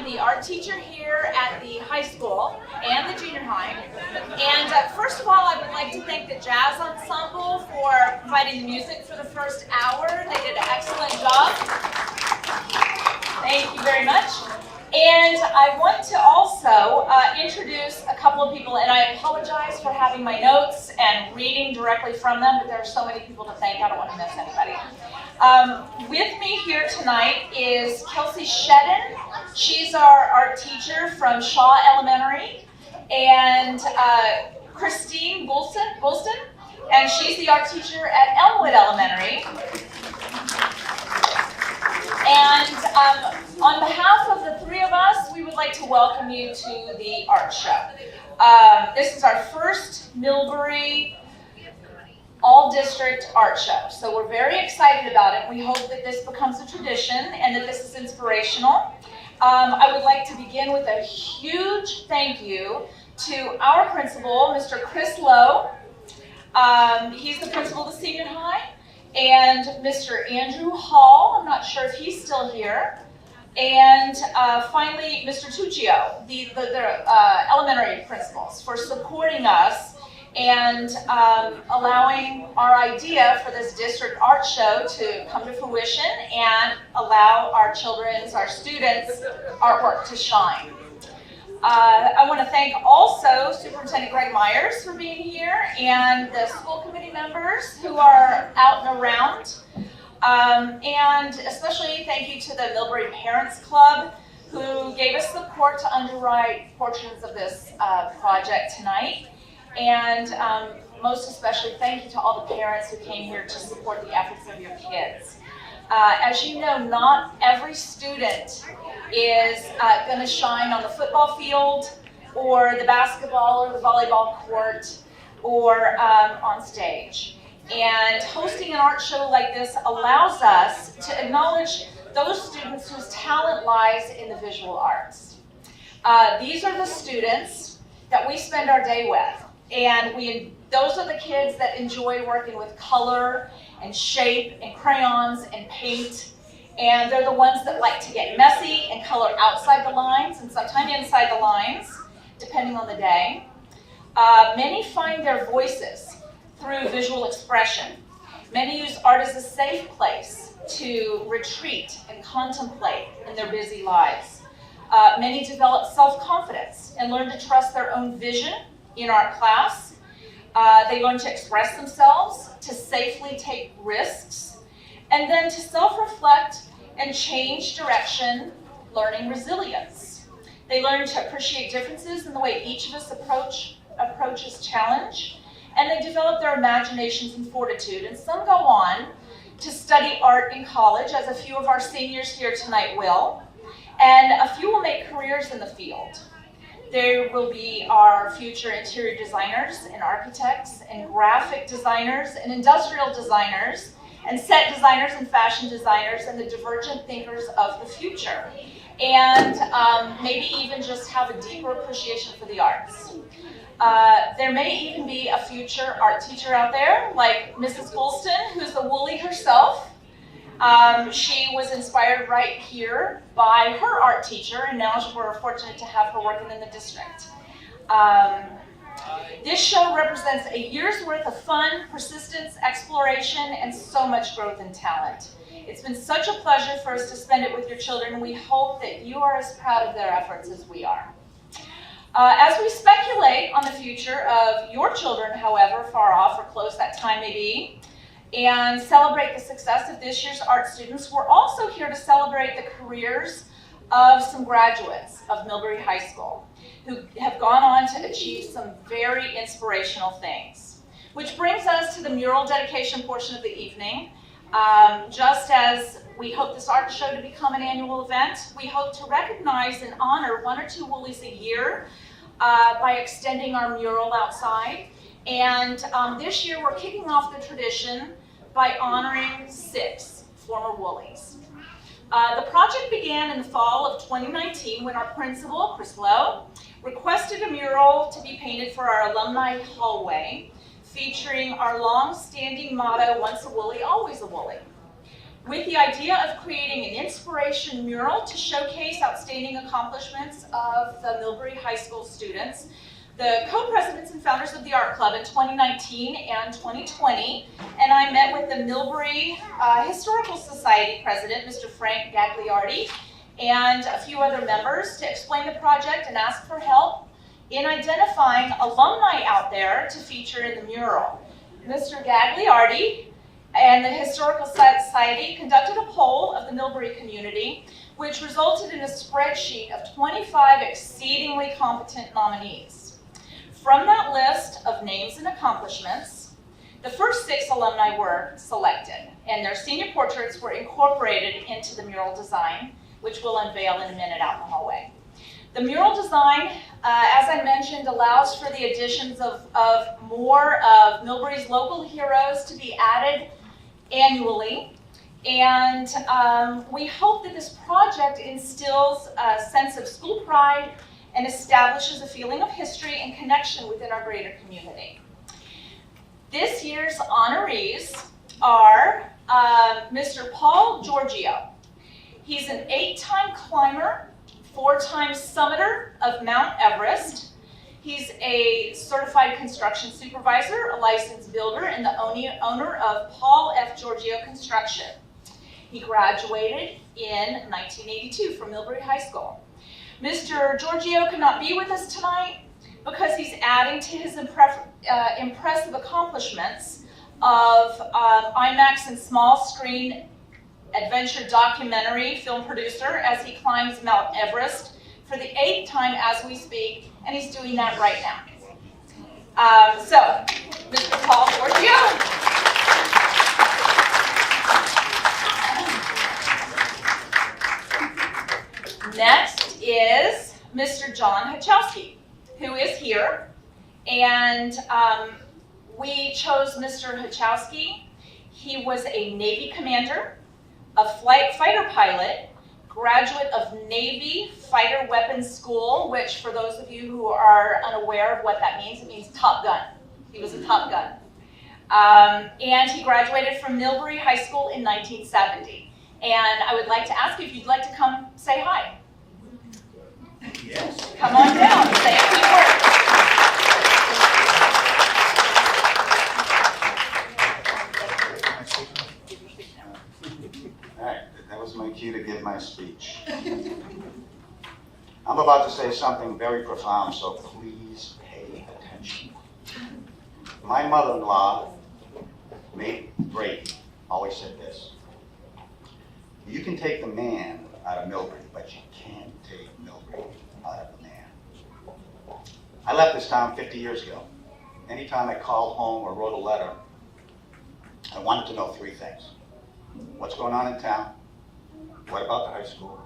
the art teacher here at the high school and the junior high. And first of all, I would like to thank the jazz ensemble for providing the music for the first hour. They did an excellent job. Thank you very much. And I want to also introduce a couple of people, and I apologize for having my notes and reading directly from them, but there are so many people to thank, I don't want to miss anybody. With me here tonight is Kelsey Shedden. She's our art teacher from Shaw Elementary, and Christine Bulston, and she's the art teacher at Elmwood Elementary. And on behalf of the three of us, we would like to welcome you to the art show. This is our first Millbury all-district art show, so we're very excited about it. We hope that this becomes a tradition and that this is inspirational. I would like to begin with a huge thank you to our principal, Mr. Chris Lowe. He's the principal of the senior high. And Mr. Andrew Hall, I'm not sure if he's still here. And finally, Mr. Tuccio, the elementary principals, for supporting us and allowing our idea for this district art show to come to fruition and allow our students' artwork to shine. I want to thank also Superintendent Greg Myers for being here and the school committee members who are out and around. And especially thank you to the Millbury Parents Club who gave us support to underwrite portions of this project tonight. And most especially thank you to all the parents who came here to support the efforts of your kids. As you know, not every student is going to shine on the football field or the basketball or the volleyball court or on stage. And hosting an art show like this allows us to acknowledge those students whose talent lies in the visual arts. These are the students that we spend our day with. And those are the kids that enjoy working with color and shape and crayons and paint. And they're the ones that like to get messy and color outside the lines and sometimes inside the lines, depending on the day. Many find their voices through visual expression. Many use art as a safe place to retreat and contemplate in their busy lives. Many develop self-confidence and learn to trust their own vision in art class. They learn to express themselves, to safely take risks, and then to self-reflect and change direction, learning resilience. They learn to appreciate differences in the way each of us approaches challenge, and they develop their imaginations and fortitude. And some go on to study art in college, as a few of our seniors here tonight will, and a few will make careers in the field. There will be our future interior designers and architects and graphic designers and industrial designers and set designers and fashion designers and the divergent thinkers of the future. And maybe even just have a deeper appreciation for the arts. There may even be a future art teacher out there, like Mrs. Bulston, who's the Woolly herself. She was inspired right here by her art teacher, and now we're fortunate to have her working in the district. This show represents a year's worth of fun, persistence, exploration, and so much growth and talent. It's been such a pleasure for us to spend it with your children, and we hope that you are as proud of their efforts as we are. As we speculate on the future of your children, however far off or close that time may be, and celebrate the success of this year's art students, we're also here to celebrate the careers of some graduates of Millbury High School who have gone on to achieve some very inspirational things. Which brings us to the mural dedication portion of the evening. Just as we hope this art show to become an annual event, we hope to recognize and honor one or two Woolies a year by extending our mural outside. And this year we're kicking off the tradition by honoring 6 former Woolies. The project began in the fall of 2019 when our principal, Chris Lowe, requested a mural to be painted for our alumni hallway featuring our long-standing motto, once a Woolly, always a Woolly. with the idea of creating an inspiration mural to showcase outstanding accomplishments of the Millbury High School students. The co-presidents and founders of the Art Club in 2019 and 2020, and I met with the Millbury Historical Society president, Mr. Frank Gagliardi, and a few other members to explain the project and ask for help in identifying alumni out there to feature in the mural. Mr. Gagliardi and the Historical Society conducted a poll of the Millbury community, which resulted in a spreadsheet of 25 exceedingly competent nominees. From that list of names and accomplishments, the first 6 alumni were selected, and their senior portraits were incorporated into the mural design, which we'll unveil in a minute out in the hallway. The mural design, as I mentioned, allows for the additions of more of Millbury's local heroes to be added annually, and we hope that this project instills a sense of school pride and establishes a feeling of history and connection within our greater community. This year's honorees are Mr. Paul Giorgio. He's an 8-time climber, 4-time summiter of Mount Everest. He's a certified construction supervisor, a licensed builder, and the owner of Paul F. Giorgio Construction. He graduated in 1982 from Millbury High School. Mr. Giorgio could not be with us tonight because he's adding to his impressive accomplishments of IMAX and small screen adventure documentary film producer as he climbs Mount Everest for the 8th time as we speak, and he's doing that right now. So, Mr. Paul Giorgio. Next is Mr. John Hachowski, who is here, and we chose Mr. Hachowski. He was a Navy commander, a fighter pilot, graduate of Navy Fighter Weapons School, which for those of you who are unaware of what that means, it means Top Gun. He was a Top Gun. And he graduated from Millbury High School in 1970. And I would like to ask you if you'd like to come say hi. Yes. Come on down, say a few words. All right, that was my cue to give my speech. I'm about to say something very profound, so please pay attention. My mother-in-law, May Brady, always said this: you can take the man out of Millbury, but you can't take Millbury out of the man. I left this town 50 years ago. Anytime I called home or wrote a letter, I wanted to know 3 things. What's going on in town? What about the high school?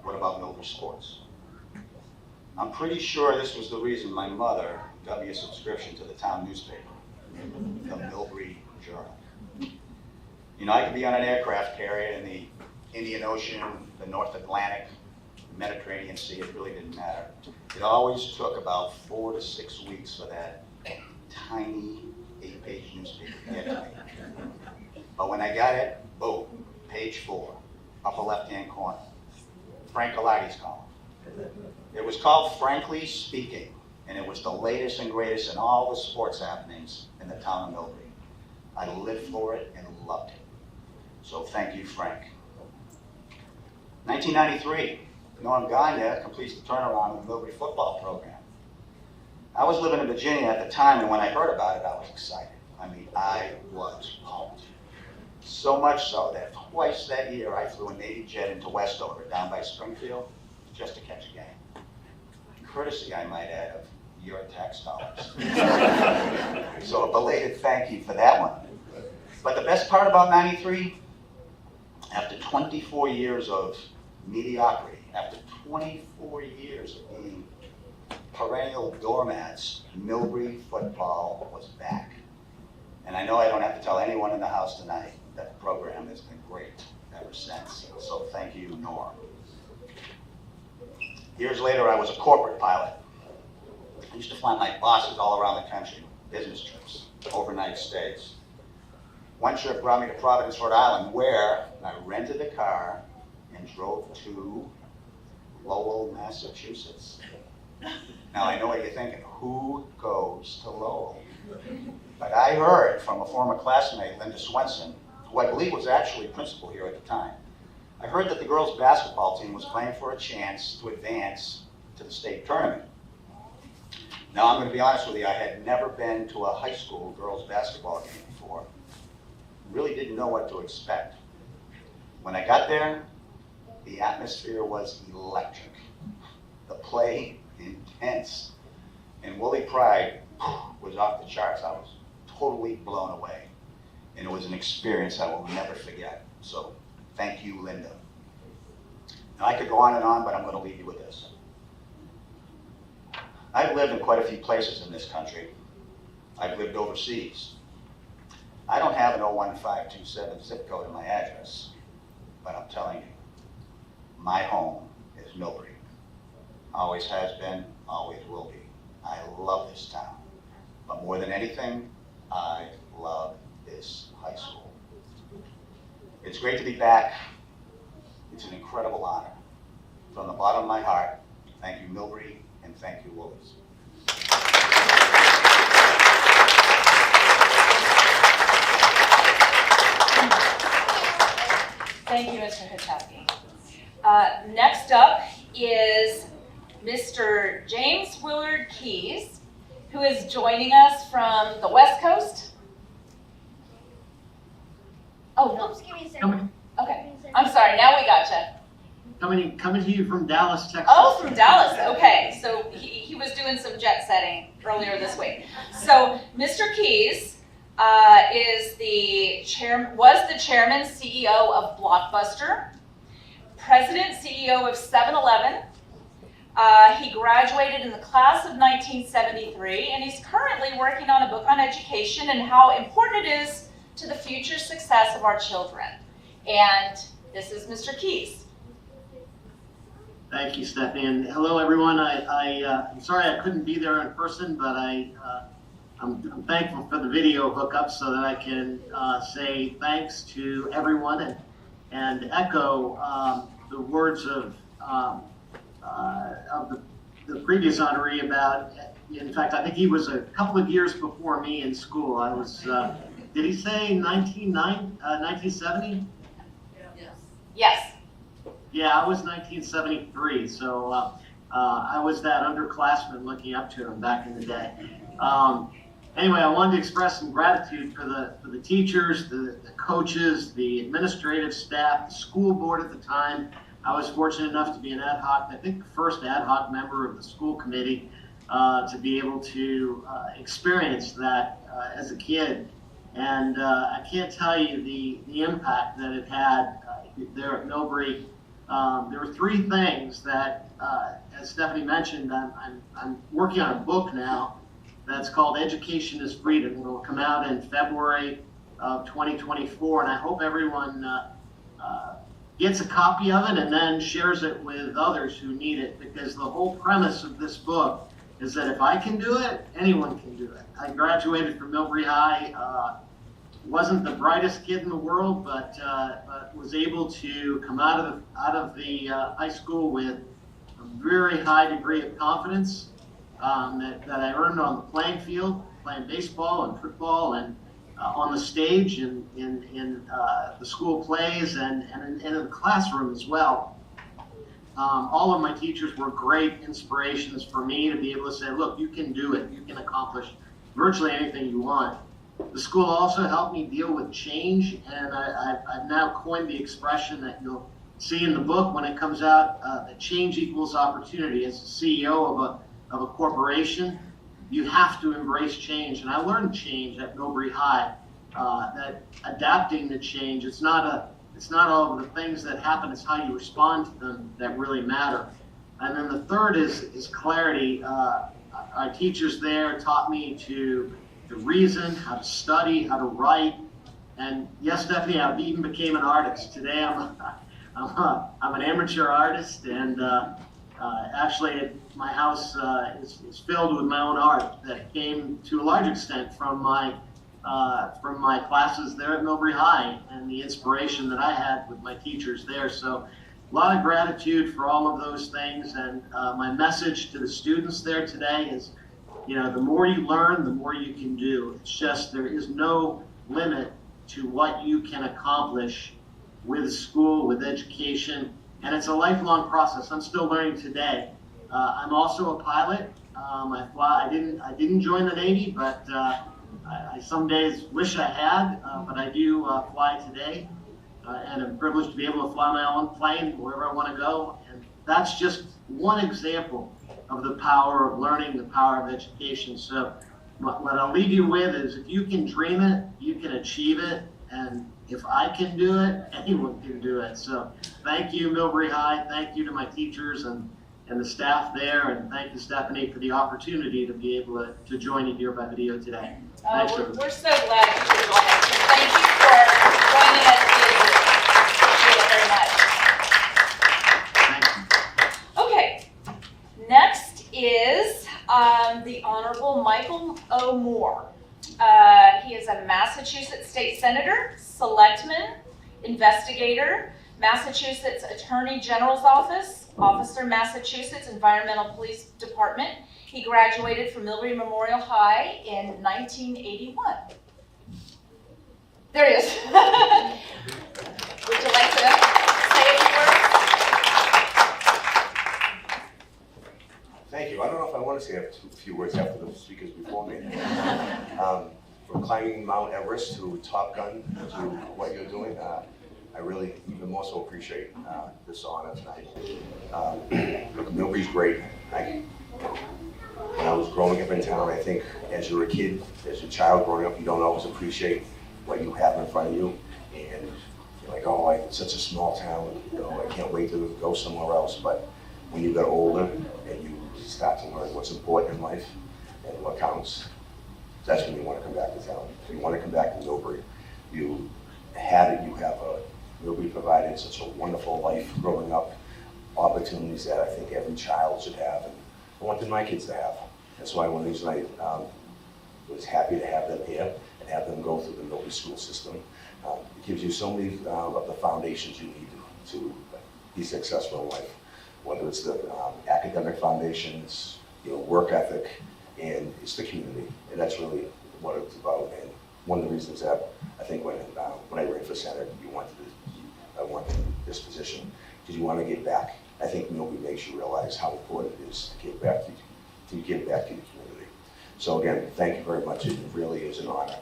What about Millbury sports? I'm pretty sure this was the reason my mother got me a subscription to the town newspaper, the Millbury Journal. You know, I could be on an aircraft carrier in the Indian Ocean, the North Atlantic, the Mediterranean Sea, it really didn't matter. It always took about 4 to 6 weeks for that tiny 8-page newspaper to get to me. But when I got it, boom, page 4, upper left-hand corner, Frank Gallardi's column. It was called Frankly Speaking, and it was the latest and greatest in all the sports happenings in the town of Millbury. I lived for it and loved it. So thank you, Frank. 1993, Norm Gagne completes the turnaround of the Millbury football program. I was living in Virginia at the time, and when I heard about it, I was excited. I mean, I was pumped. So much so that twice that year, I flew a Navy jet into Westover, down by Springfield, just to catch a game. Courtesy, I might add, of your tax dollars. So a belated thank you for that one. But the best part about 93, after 24 years of mediocrity, after 24 years of being perennial doormats, Millbury football was back. And I know I don't have to tell anyone in the house tonight that the program has been great ever since. So thank you, Norm. Years later, I was a corporate pilot. I used to fly my bosses all around the country, business trips, overnight stays. One trip brought me to Providence, Rhode Island, where I rented a car and drove to Lowell, Massachusetts. Now I know what you're thinking, who goes to Lowell? But I heard from a former classmate, Linda Swenson, who I believe was actually principal here at the time. I heard that the girls' basketball team was playing for a chance to advance to the state tournament. Now I'm going to be honest with you, I had never been to a high school girls' basketball game before. Really didn't know what to expect. When I got there, the atmosphere was electric. The play, intense. And Wooly Pride was off the charts. I was totally blown away. And it was an experience I will never forget. So thank you, Linda. Now I could go on and on, but I'm going to leave you with this. I've lived in quite a few places in this country. I've lived overseas. I don't have an 01527 zip code in my address, but I'm telling you, my home is Millbury. Always has been, always will be. I love this town. But more than anything, I love this high school. It's great to be back. It's an incredible honor. From the bottom of my heart, thank you, Millbury, and thank you, Woolies. Thank you, Mr. Hitachi. Next up is Mr. James Willard Keys, who is joining us from the West Coast. Oh, no. Oops, give me a second. Okay. I'm sorry, now we gotcha. Coming to you from Dallas, Texas. Oh, from Dallas. Okay. So he was doing some jet setting earlier this week. So Mr. Keys was the chairman, CEO of Blockbuster, president, CEO of 7-Eleven. He graduated in the class of 1973, and he's currently working on a book on education and how important it is to the future success of our children. And this is Mr. Keys. Thank you, Stephanie, and hello, everyone. I'm sorry I couldn't be there in person, but I'm thankful for the video hookup so that I can say thanks to everyone and echo the words of the previous honoree about. In fact, I think he was a couple of years before me in school. I was. Did he say 1970? Yes. Yeah, I was 1973, so I was that underclassman looking up to him back in the day. Anyway, I wanted to express some gratitude for the teachers, the coaches, the administrative staff, the school board at the time. I was fortunate enough to be an ad hoc, I think the first ad hoc member of the school committee, to be able to experience that as a kid. And I can't tell you the impact that it had there at Millbury. There were three things that, as Stephanie mentioned, I'm working on a book now that's called Education is Freedom. It will come out in February of 2024, and I hope everyone gets a copy of it and then shares it with others who need it, because the whole premise of this book is that if I can do it, anyone can do it. I graduated from Millbury High. Wasn't the brightest kid in the world, but was able to come out of the high school with a very high degree of confidence that I earned on the playing field, playing baseball and football, and on the stage in the school plays and in the classroom as well. All of my teachers were great inspirations for me to be able to say, look, you can do it. You can accomplish virtually anything you want. The school also helped me deal with change, and I've now coined the expression that you'll see in the book when it comes out, that change equals opportunity. As the CEO of a corporation, you have to embrace change. And I learned change at Millbury High, that adapting to change, it's not all of the things that happen, it's how you respond to them that really matter. And then the third is clarity. Our teachers there taught me to reason, how to study, how to write. And yes, Stephanie, I even became an artist. Today I'm an amateur artist, and actually my house is filled with my own art that came to a large extent from my from my classes there at Millbury High and the inspiration that I had with my teachers there. So a lot of gratitude for all of those things. And my message to the students there today is, you know, the more you learn, the more you can do. It's just there is no limit to what you can accomplish with school, with education, and it's a lifelong process. I'm still learning today. I'm also a pilot. I fly. I didn't join the Navy, but I some days wish I had. But I do fly today, and I'm privileged to be able to fly my own plane wherever I want to go. And that's just one example of the power of learning, the power of education. So what I'll leave you with is, if you can dream it, you can achieve it. And if I can do it, anyone can do it. So thank you, Millbury High. Thank you to my teachers and the staff there. And thank you, Stephanie, for the opportunity to be able to join you here by video today. Thanks, We're so glad you could join us. Thank you for joining us via Zoom. Appreciate it very much. Thank you. Okay, next is the Honorable Michael O. Moore. He is a Massachusetts State Senator, Selectman, Investigator, Massachusetts Attorney General's Office, Officer, Massachusetts Environmental Police Department. He graduated from Millbury Memorial High in 1981. There he is. Would you like to say a few words? Thank you. I don't know if I want to say a few words after the speakers before me. From climbing Mount Everest to Top Gun to what you're doing, I really even more so appreciate this honor tonight. Millbury's great. When I was growing up in town, I think as you're a kid, as a child growing up, you don't always appreciate what you have in front of you. And you're like, oh, it's such a small town, you know, I can't wait to go somewhere else. But when you get older and you start to learn what's important in life and what counts, that's when you want to come back to town. If you want to come back to Millbury, you have Millbury provided such a wonderful life growing up, opportunities that I think every child should have, and I wanted my kids to have. That's why one reason I was happy to have them here and have them go through the Millbury school system. It gives you so many of the foundations you need to be successful in life, whether it's the academic foundations, work ethic, and it's the community, and that's really what it's about. And one of the reasons that I think when I ran for Senate, I wanted this position because you want to give back. I think Millbury makes you realize how important it is to give back to the community. So again, thank you very much. It really is an honor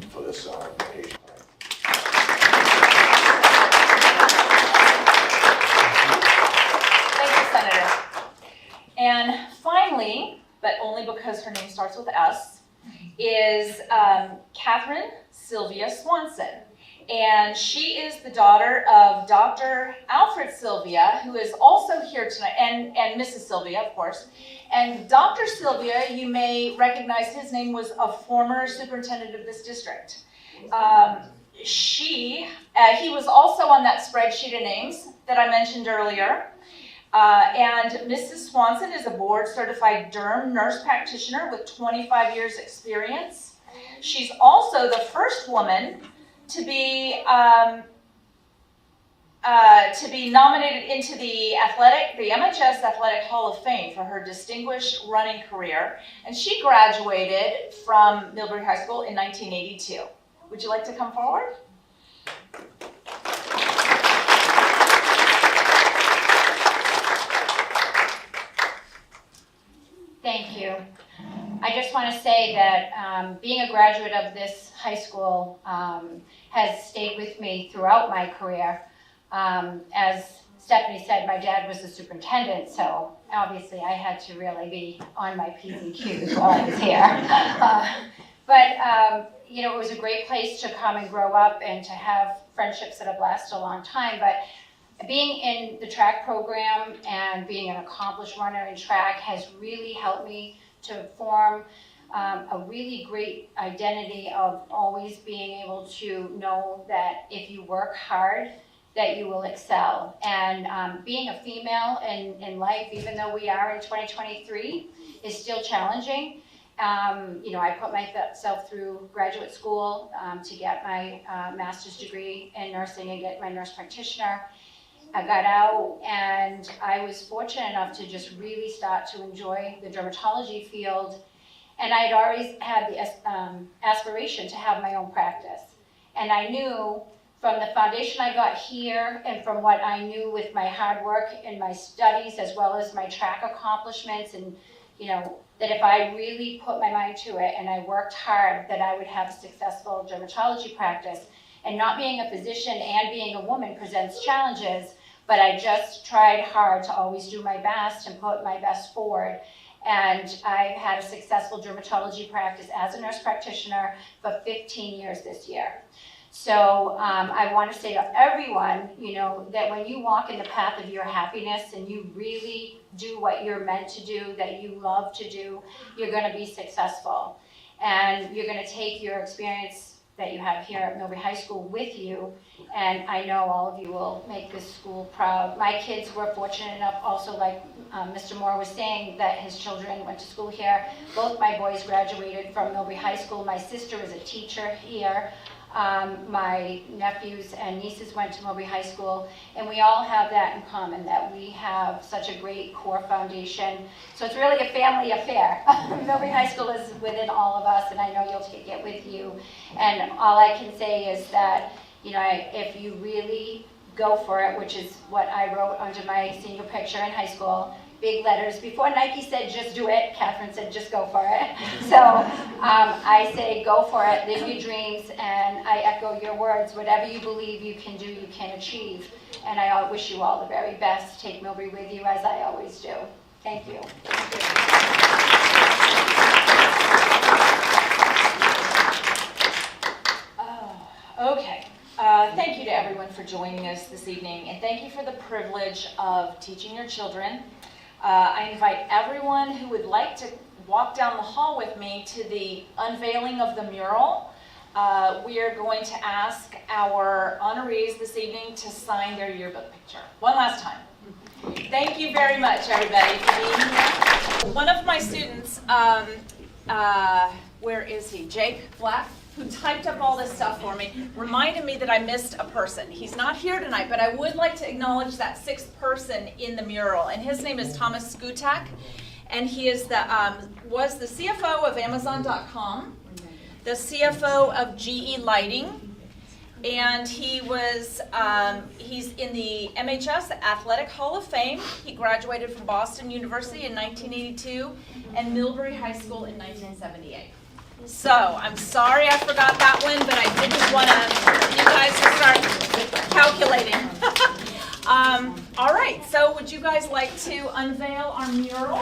for this occasion. Thank you, Senator. And finally, but only because her name starts with S, is Catherine Sylvia Swanson. And she is the daughter of Dr. Alfred Sylvia, who is also here tonight, and Mrs. Sylvia, of course. And Dr. Sylvia, you may recognize his name, was a former superintendent of this district. He was also on that spreadsheet of names that I mentioned earlier. And Mrs. Swanson is a board-certified derm nurse practitioner with 25 years experience. She's also the first woman to be nominated into the MHS Athletic Hall of Fame for her distinguished running career, and she graduated from Millbury High School in 1982. Would you like to come forward? Thank you. I just want to say that being a graduate of this high school has stayed with me throughout my career. As Stephanie said, my dad was the superintendent, so obviously I had to really be on my P's and Q's while I was here. But it was a great place to come and grow up and to have friendships that have lasted a long time. But being in the track program and being an accomplished runner in track has really helped me to form a really great identity of always being able to know that if you work hard, that you will excel. And being a female in life, even though we are in 2023, is still challenging. I put myself through graduate school to get my master's degree in nursing and get my nurse practitioner. I got out and I was fortunate enough to just really start to enjoy the dermatology field. And I had always had the aspiration to have my own practice. And I knew from the foundation I got here and from what I knew with my hard work and my studies as well as my track accomplishments and that if I really put my mind to it and I worked hard, that I would have a successful dermatology practice. And not being a physician and being a woman presents challenges, but I just tried hard to always do my best and put my best forward. And I've had a successful dermatology practice as a nurse practitioner for 15 years this year. So I want to say to everyone, that when you walk in the path of your happiness and you really do what you're meant to do, that you love to do, you're going to be successful. And you're going to take your experience that you have here at Millbury High School with you. And I know all of you will make this school proud. My kids were fortunate enough also, like Mr. Moore was saying, that his children went to school here. Both my boys graduated from Millbury High School. My sister is a teacher here. My nephews and nieces went to Millbury High School, and we all have that in common, that we have such a great core foundation. So it's really a family affair. Millbury High School is within all of us, and I know you'll take it with you. And all I can say is that, if you really go for it, which is what I wrote under my senior picture in high school, big letters. Before Nike said, just do it, Catherine said, just go for it. So I say, go for it, live your dreams, and I echo your words. Whatever you believe you can do, you can achieve. And I wish you all the very best. Take Millbury with you, as I always do. Thank you. Okay. Thank you to everyone for joining us this evening, and thank you for the privilege of teaching your children. I invite everyone who would like to walk down the hall with me to the unveiling of the mural. We are going to ask our honorees this evening to sign their yearbook picture. One last time. Thank you very much, everybody, for being here. One of my students, where is he? Jake Black, who typed up all this stuff for me, reminded me that I missed a person. He's not here tonight, but I would like to acknowledge that sixth person in the mural, and his name is Thomas Skutak, and he is was the CFO of Amazon.com, the CFO of GE Lighting, and he was he's in the MHS Athletic Hall of Fame. He graduated from Boston University in 1982 and Millbury High School in 1978. So, I'm sorry I forgot that one, but I didn't want you guys to start calculating. All right, so would you guys like to unveil our mural?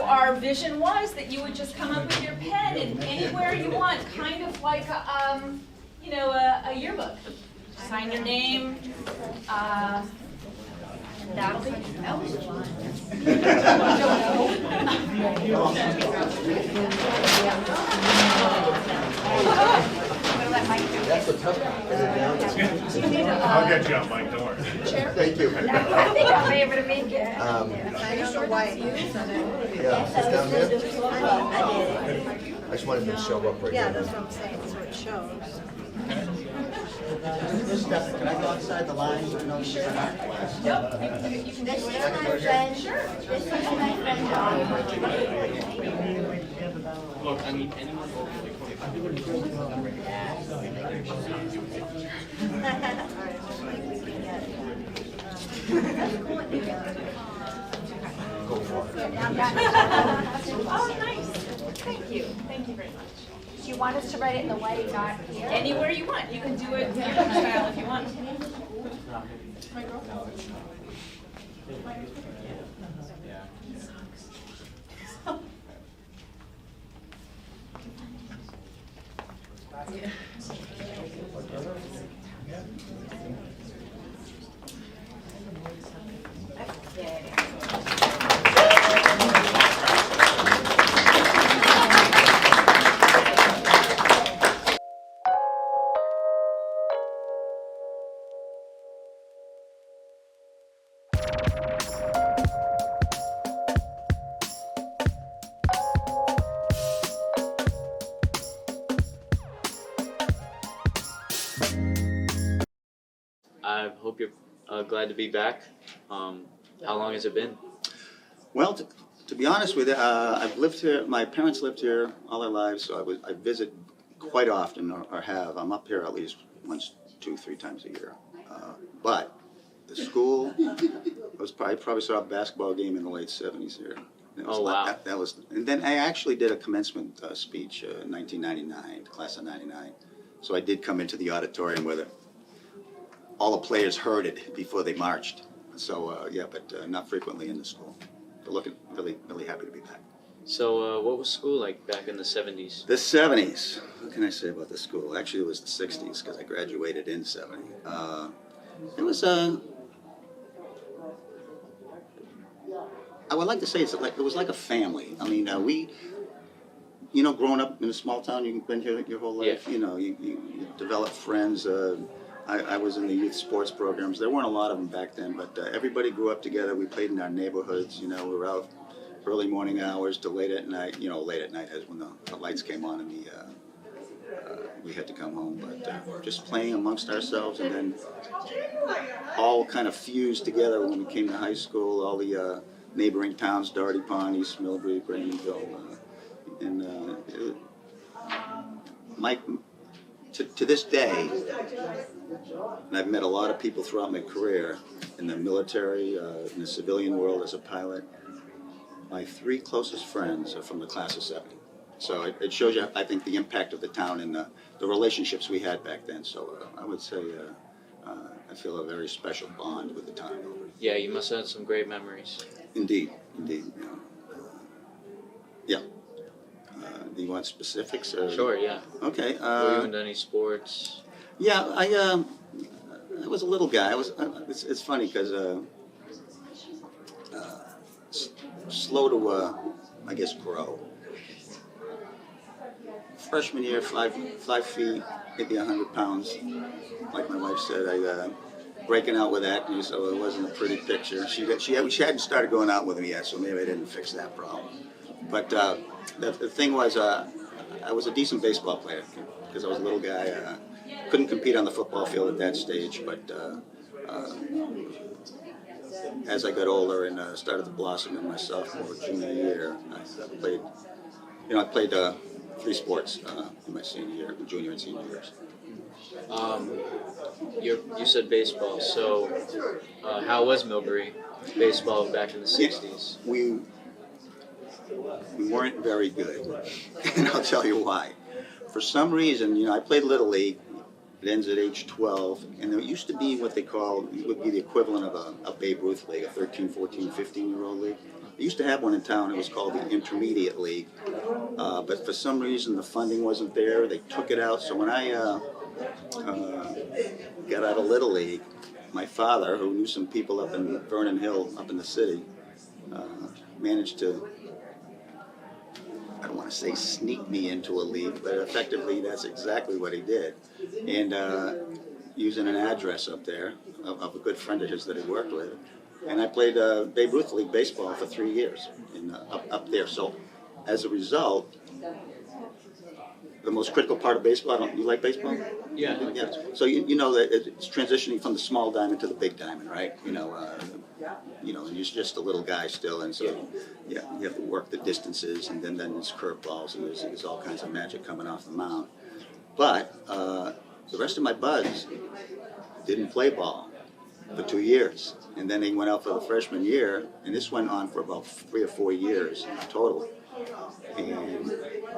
Our vision was that you would just come up with your pen and anywhere you want, kind of like a yearbook. Sign your name. That'll be. That's a tough one. I'll get you on Mike, don't worry. Thank you. I think I'll be able to make it. Yeah, it's down there. I just wanted to show up right Yeah, there. that's what I'm saying, so it shows. Steph, can I go outside the lines? You know, sure. You can This is my friend, this is my friend Dawn. Look, I mean, anyone over like 25. Go for it. Oh, nice. Thank you. Thank you very much. Do you want us to write it in the white, not here? Anywhere you want. You can do it yearbook style if you want. I hope you're glad to be back. How long has it been? Well, to be honest with you, I've lived here. My parents lived here all their lives, so I visit quite often, or have. I'm up here at least once, 2, 3 times a year. But the school, I was probably saw a basketball game in the late '70s here. Oh, wow. That was, and then I actually did a commencement speech in 1999, class of '99. So I did come into the auditorium where all the players heard it before they marched. So yeah, but not frequently in the school. But looking really, really happy to be back. So, what was school like back in the 70s? The '70s. What can I say about the school? Actually, it was the '60s because I graduated in '70. It was I would like to say it was like a family. I mean, growing up in a small town, you've been here your whole life. Yeah. You develop friends. I was in the youth sports programs. There weren't a lot of them back then, but everybody grew up together. We played in our neighborhoods. We were out early morning hours to late at night. Late at night is when the lights came on and we had to come home. But just playing amongst ourselves, and then all kind of fused together when we came to high school. All the neighboring towns, Doherty Pond, East Millbury, Brandonville, to this day, and I've met a lot of people throughout my career in the military, in the civilian world as a pilot. My 3 closest friends are from the class of '70. So it shows you, I think, the impact of the town and the relationships we had back then. So I would say I feel a very special bond with the town. Yeah, you must have had some great memories. Indeed. Yeah. Do you want specifics? Or? Sure, yeah. Okay. Were you into any sports? Yeah, I was a little guy. It's funny because slow to I guess grow. Freshman year, 5 feet, maybe 100 pounds. Like my wife said, I breaking out with acne, so it wasn't a pretty picture. She hadn't started going out with me yet, so maybe I didn't fix that problem. But the thing was, I was a decent baseball player because I was a little guy. Couldn't compete on the football field at that stage, but as I got older and started to blossom in my sophomore, junior year, I played 3 sports in my junior and senior years. You said baseball, so how was Millbury baseball back in the 60s? We weren't very good, and I'll tell you why. For some reason, I played Little League. It ends at age 12, and there used to be what they would be the equivalent of a Babe Ruth league, a 13, 14, 15-year-old league. They used to have one in town. It was called the Intermediate League, but for some reason the funding wasn't there. They took it out. So when I got out of Little League, my father, who knew some people up in Vernon Hill, up in the city, managed to, I don't want to say sneak me into a league, but effectively that's exactly what he did. And using an address up there of a good friend of his that he worked with. And I played Babe Ruth League baseball for 3 years up there. So as a result, the most critical part of baseball, you like baseball? Yeah. Yeah. So you know that it's transitioning from the small diamond to the big diamond, right? And you're just a little guy still, and so yeah, you have to work the distances, and then it's curveballs, and there's all kinds of magic coming off the mound. But the rest of my buds didn't play ball for 2 years, and then they went out for the freshman year, and this went on for about 3 or 4 years total, and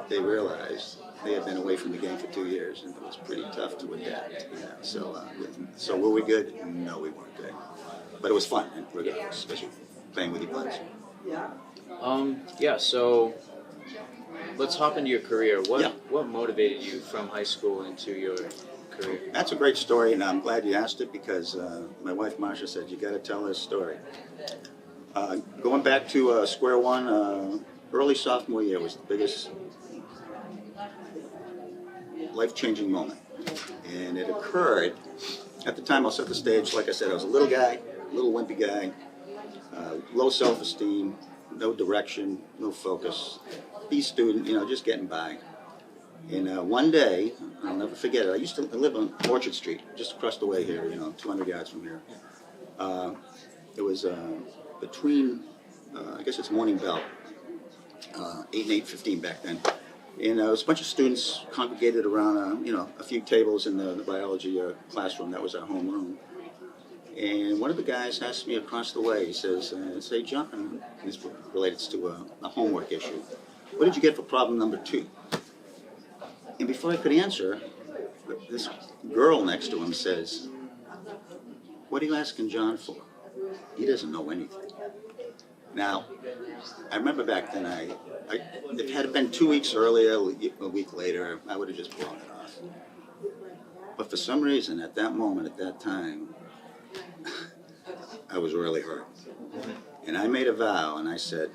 they realized they had been away from the game for 2 years, and it was pretty tough to adapt. So were we good? No, we weren't good. But it was fun, regardless, especially playing with your buds. Yeah, so let's hop into your career. What motivated you from high school into your career? That's a great story, and I'm glad you asked it because my wife Marcia said you got to tell this story. Going back to square one, early sophomore year was the biggest life-changing moment, and it occurred at the time. I'll set the stage. Like I said, I was a little guy, little wimpy guy, low self-esteem, no direction, no focus, B student, just getting by. And one day, I'll never forget it. I used to live on Orchard Street, just across the way here, 200 yards from here. It was between, I guess it's Morning Bell, 8 and 8:15 back then. And there was a bunch of students congregated around, a few tables in the biology classroom. That was our homeroom. And one of the guys asked me across the way, he says, say, John, this related to a homework issue. What did you get for problem number 2? And before I could answer, this girl next to him says, what are you asking John for? He doesn't know anything. Now, I remember back then, if it had been 2 weeks earlier, a week later, I would have just blown it off. But for some reason, at that moment, at that time, I was really hurt. And I made a vow, and I said,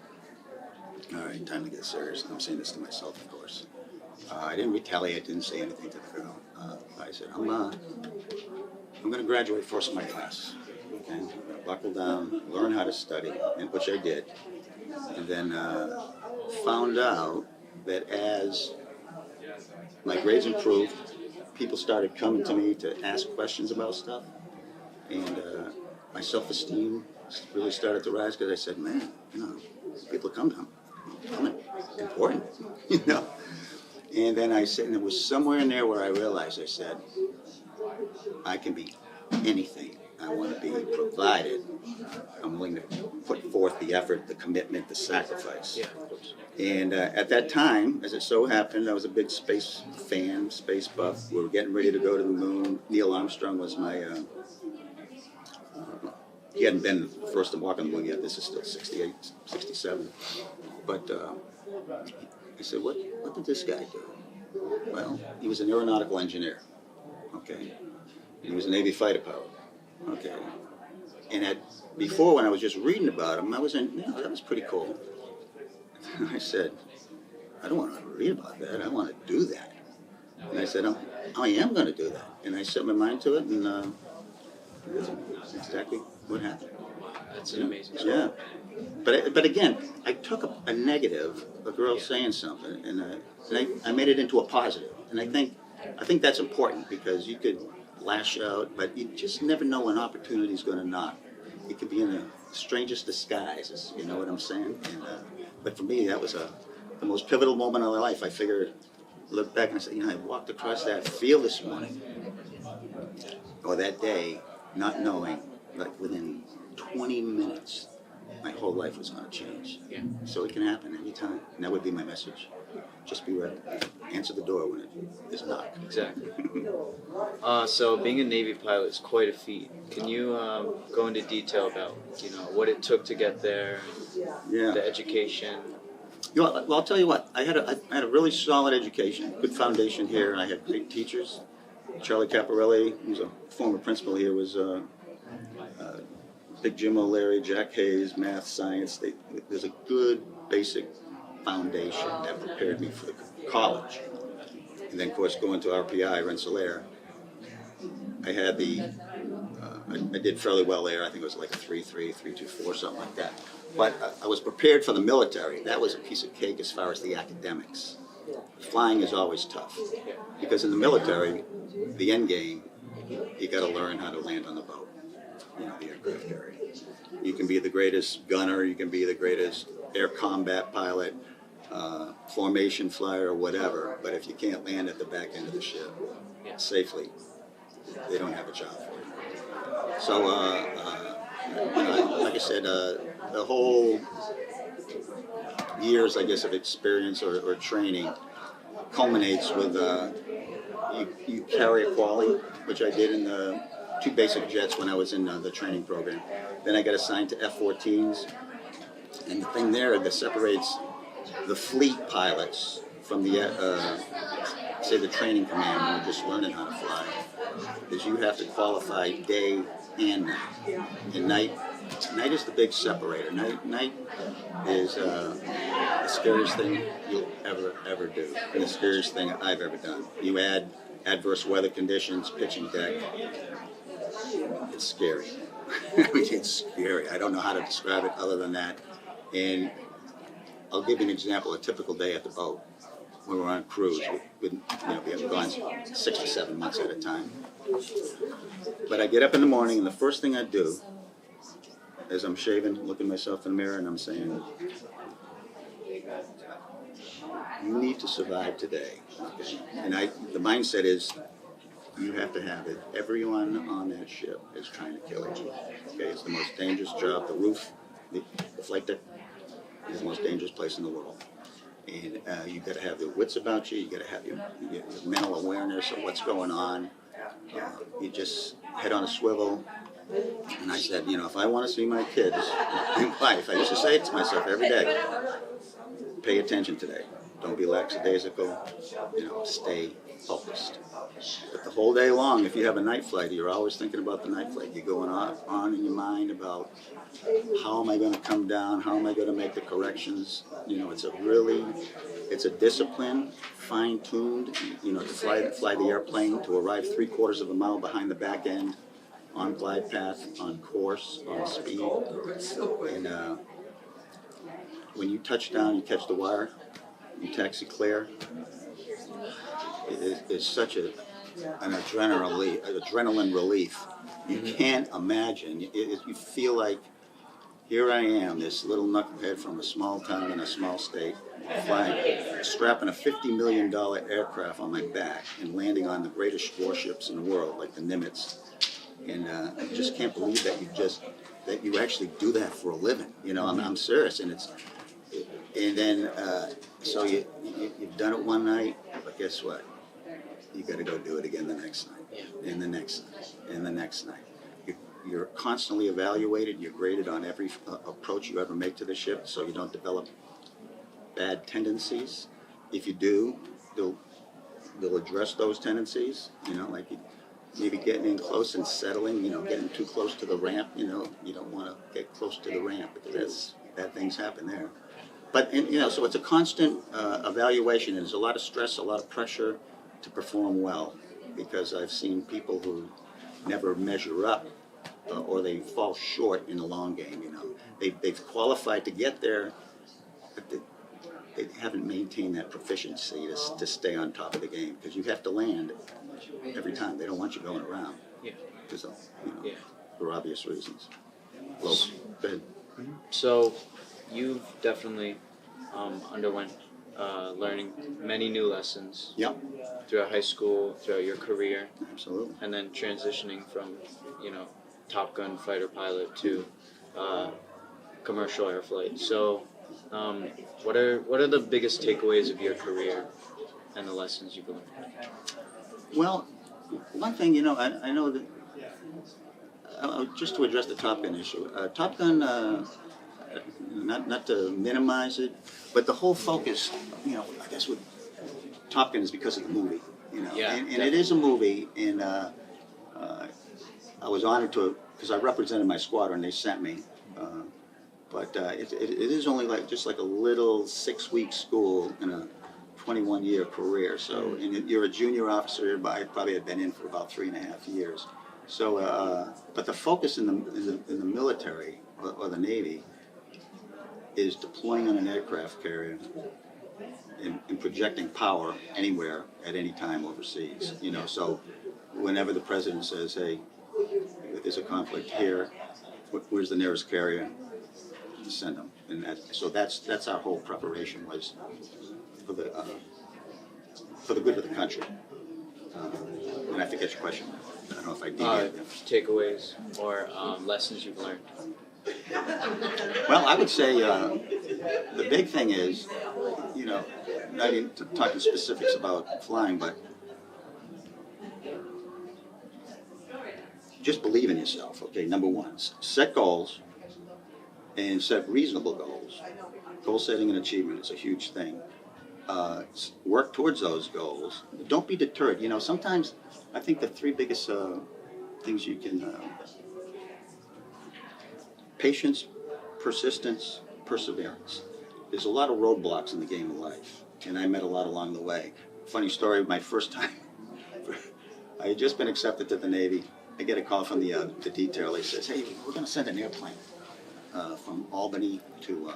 all right, time to get serious. And I'm saying this to myself, of course. I didn't retaliate, didn't say anything to the girl. I said, I'm going to graduate first in my class. Okay? I'm going to buckle down, learn how to study, and which I did. And then found out that as my grades improved, people started coming to me to ask questions about stuff. And my self-esteem really started to rise because I said, man, people come to me. I'm important, And then I said, and it was somewhere in there where I realized, I said, I can be anything I want to be, provided I'm willing to put forth the effort, the commitment, the sacrifice. Yeah, of course. And at that time, as it so happened, I was a big space fan, space buff. We were getting ready to go to the moon. Neil Armstrong was my, he hadn't been the first to walk on the moon yet. This is still 68, 67. But I said, what did this guy do? Well, he was an aeronautical engineer, okay? And he was a Navy fighter pilot, okay? And before, when I was just reading about him, I was that was pretty cool. I said, I don't want to read about that. I want to do that. And I said, I am going to do that. And I set my mind to it, and that's exactly what happened. That's an amazing story. Yeah. But again, I took a negative, a girl saying something, and I made it into a positive. And I think that's important because you could lash out, but you just never know when opportunity is going to knock. It could be in the strangest disguises, you know what I'm saying? And, but for me, that was the most pivotal moment of my life. I figured, look back and I said, I walked across that field this morning, or that day, not knowing, like within 20 minutes, my whole life was going to change. Yeah. So it can happen anytime. And that would be my message. Just be ready. Answer the door when it is knocked. Exactly. So being a Navy pilot is quite a feat. Can you go into detail about, what it took to get there, Yeah. the education? Well, I'll tell you what. I had a really solid education, good foundation here, and I had great teachers. Charlie Caparelli, who's a former principal here, was Big Jim O'Leary, Jack Hayes, math, science. There's a good basic foundation that prepared me for college. And then, of course, going to RPI, Rensselaer, I had I did fairly well there. I think it was like a 3.3, 3.24, something like that. But I was prepared for the military. That was a piece of cake as far as the academics. Flying is always tough because in the military, the end game, you got to learn how to land on the boat, the aircraft carrier. You can be the greatest gunner, you can be the greatest air combat pilot, formation flyer, or whatever, but if you can't land at the back end of the ship safely, they don't have a job for you. So, like I said, the whole years, I guess, of experience or training culminates with you carry a quality, which I did in the 2 basic jets when I was in the training program. Then I got assigned to F-14s, and the thing there that separates the fleet pilots from the say the training command when you're just learning how to fly, is you have to qualify day and night. And night is the big separator. Night is the scariest thing you'll ever do, and the scariest thing I've ever done. You add adverse weather conditions, pitching deck. It's scary. I mean, it's scary. I don't know how to describe it other than that. And I'll give you an example. A typical day at the boat when we're on cruise. We have gone 6 to 7 months at a time. But I get up in the morning, and the first thing I do is I'm shaving, looking myself in the mirror, and I'm saying, you need to survive today. Okay? And the mindset is, you have to have it. Everyone on that ship is trying to kill you. Okay, it's the most dangerous job. The roof, the flight deck is the most dangerous place in the world. And you got to have your wits about you. You got to have your mental awareness of what's going on. You just head on a swivel. And I said, if I want to see my kids in life, I used to say it to myself every day: pay attention today. Don't be lackadaisical. Stay focused. But the whole day long, if you have a night flight, you're always thinking about the night flight. You're going on in your mind about how am I going to come down? How am I going to make the corrections? It's a discipline, fine-tuned, to fly the airplane, to arrive 3/4 of a mile behind the back end, on glide path, on course, on speed. And when you touch down, you catch the wire, you taxi clear. It's such an adrenaline relief. You can't imagine. You feel like, here I am, this little knucklehead from a small town in a small state, flying, strapping a $50 million aircraft on my back and landing on the greatest warships in the world, like the Nimitz. And I just can't believe that you actually do that for a living. I'm serious, and then so you've done it one night, but guess what? You got to go do it again the next night, and the next night, and the next night. You're constantly evaluated. You're graded on every approach you ever make to the ship, so you don't develop bad tendencies. If you do, they'll address those tendencies. Like maybe getting in close and settling. Getting too close to the ramp. You don't want to get close to the ramp because bad things happen there. But so it's a constant evaluation, and there's a lot of stress, a lot of pressure to perform well, because I've seen people who never measure up, or they fall short in the long game. They've qualified to get there, but they haven't maintained that proficiency to stay on top of the game, because you have to land every time. They don't want you going around, because for obvious reasons. Well, go ahead. So you've definitely underwent learning many new lessons. Yep. Throughout high school, throughout your career. Absolutely. And then transitioning from, Top Gun fighter pilot to commercial air flight. So, what are the biggest takeaways of your career and the lessons you've learned? Well, one thing, I know that just to address the Top Gun issue, Top Gun, not to minimize it, but the whole focus, I guess with Top Gun is because of the movie, and it is a movie, and I was honored because I represented my squadron. They sent me, but it is only just like a little 6-week school in a 21-year career. So, and you're a junior officer. I probably had been in for about 3.5 years. So, but the focus in the military or the Navy is deploying on an aircraft carrier and projecting power anywhere at any time overseas. So whenever the president says, "Hey, if there's a conflict here, where's the nearest carrier?" Send them. And that's our whole preparation was for the good of the country. And I think that's your question. I don't know if I did. Takeaways or lessons you've learned. Well, I would say the big thing is, not even talking specifics about flying, but just believe in yourself, okay? Number one, set goals and set reasonable goals. Goal setting and achievement is a huge thing. work towards those goals. Don't be deterred. You know, sometimes I think the three biggest things you can patience, persistence, perseverance. There's a lot of roadblocks in the game of life, and I met a lot along the way. Funny story, my first time, I had just been accepted to the Navy. I get a call from the detail. He says, hey, we're going to send an airplane from Albany to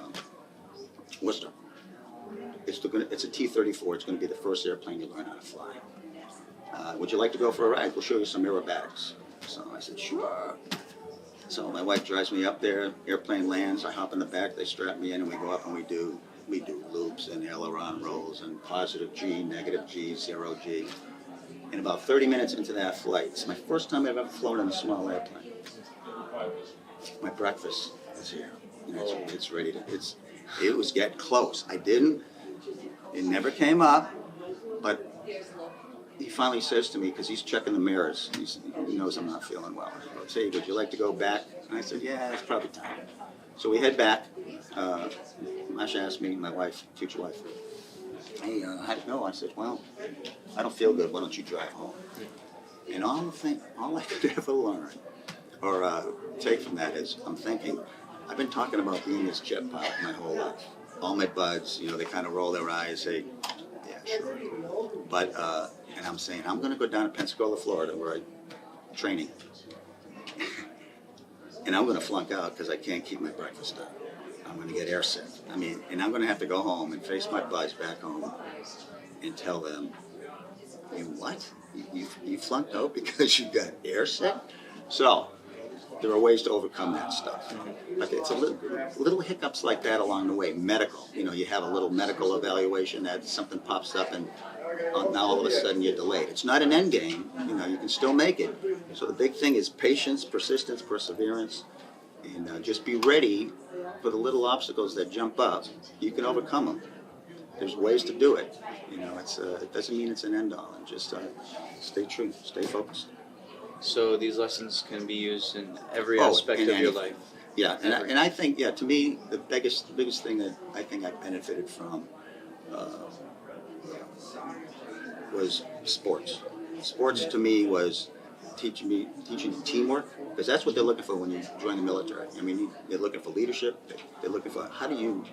Worcester. It's a T-34. It's going to be the first airplane you learn how to fly. Would you like to go for a ride? We'll show you some aerobatics. So I said, sure. So my wife drives me up there, airplane lands, I hop in the back, they strap me in, and we go up and we do loops and aileron rolls and positive G, negative G, zero G. And about 30 minutes into that flight, it's my first time I've ever flown in a small airplane. My breakfast is here. You know, it's ready to, it was getting close. It never came up, but he finally says to me, because he's checking the mirrors, he knows I'm not feeling well. He goes, hey, would you like to go back? And I said, yeah, it's probably time. So we head back. Masha asked me, my wife, future wife, hey, how'd it go? I said, well, I don't feel good. Why don't you drive home? And all I could ever learn or take from that is I'm thinking, I've been talking about being this jet pilot my whole life. All my buds, you know, they kind of roll their eyes, say, yeah, sure. But, and I'm saying, I'm going to go down to Pensacola, Florida, where I'm training. And I'm going to flunk out because I can't keep my breakfast up. I'm going to get airsick. I mean, and I'm going to have to go home and face my buds back home and tell them, you what? You flunked out because you got airsick? So, there are ways to overcome that stuff. But it's a little hiccups like that along the way. Medical, you know, you have a little medical evaluation that something pops up and now all of a sudden you're delayed. It's not an end game, you know, you can still make it. So the big thing is patience, persistence, perseverance, and just be ready for the little obstacles that jump up. You can overcome them. There's ways to do it. You know, it doesn't mean it's an end all. And just stay true, stay focused. So these lessons can be used in every aspect of your life. Yeah, and I think, yeah, to me, the biggest thing that I think I benefited from was sports. Sports to me was teaching teamwork, because that's what they're looking for when you join the military. I mean, they're looking for leadership. They're looking for how do you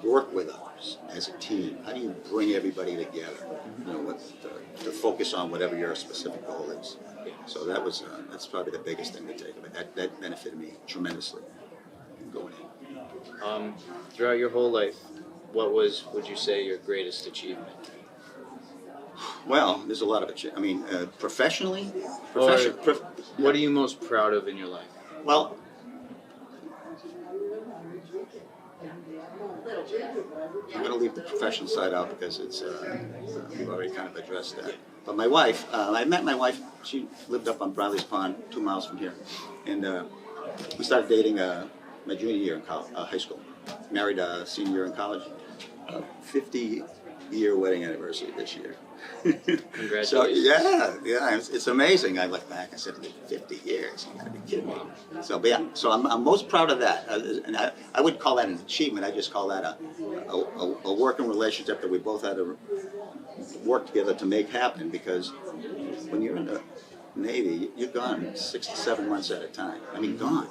work with others as a team? How do you bring everybody together? You know, to focus on whatever your specific goal is. So that's probably the biggest thing to take. But that benefited me tremendously going in. Throughout your whole life, what would you say, your greatest achievement? Well, there's a lot of it. I mean, professionally, What are you most proud of in your life? well, I'm going to leave the professional side out because we've already kind of addressed that. But my wife, I met my wife. She lived up on Bradley's Pond, 2 miles from here, and we started dating my junior year in high school. Married senior year in college. 50-year wedding anniversary this year. Congratulations. So yeah, it's amazing. I look back, I said, 50 years, you gotta be kidding me. So, but yeah, so I'm most proud of that. And I wouldn't call that an achievement, I just call that a working relationship that we both had to work together to make happen, because when you're in the Navy, you're gone 6 to 7 months at a time. I mean, gone.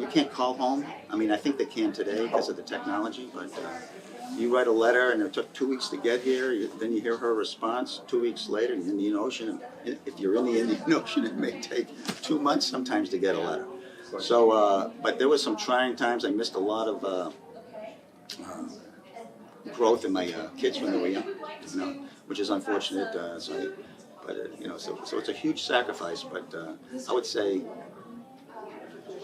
You can't call home. I mean, I think they can today because of the technology, but you write a letter and it took 2 weeks to get here, then you hear her response 2 weeks later in the Indian Ocean. And if you're in the Indian Ocean, it may take 2 months sometimes to get a letter. So, but there was some trying times. I missed a lot of growth in my kids when they were young, you know, which is unfortunate. You know, so it's a huge sacrifice, but I would say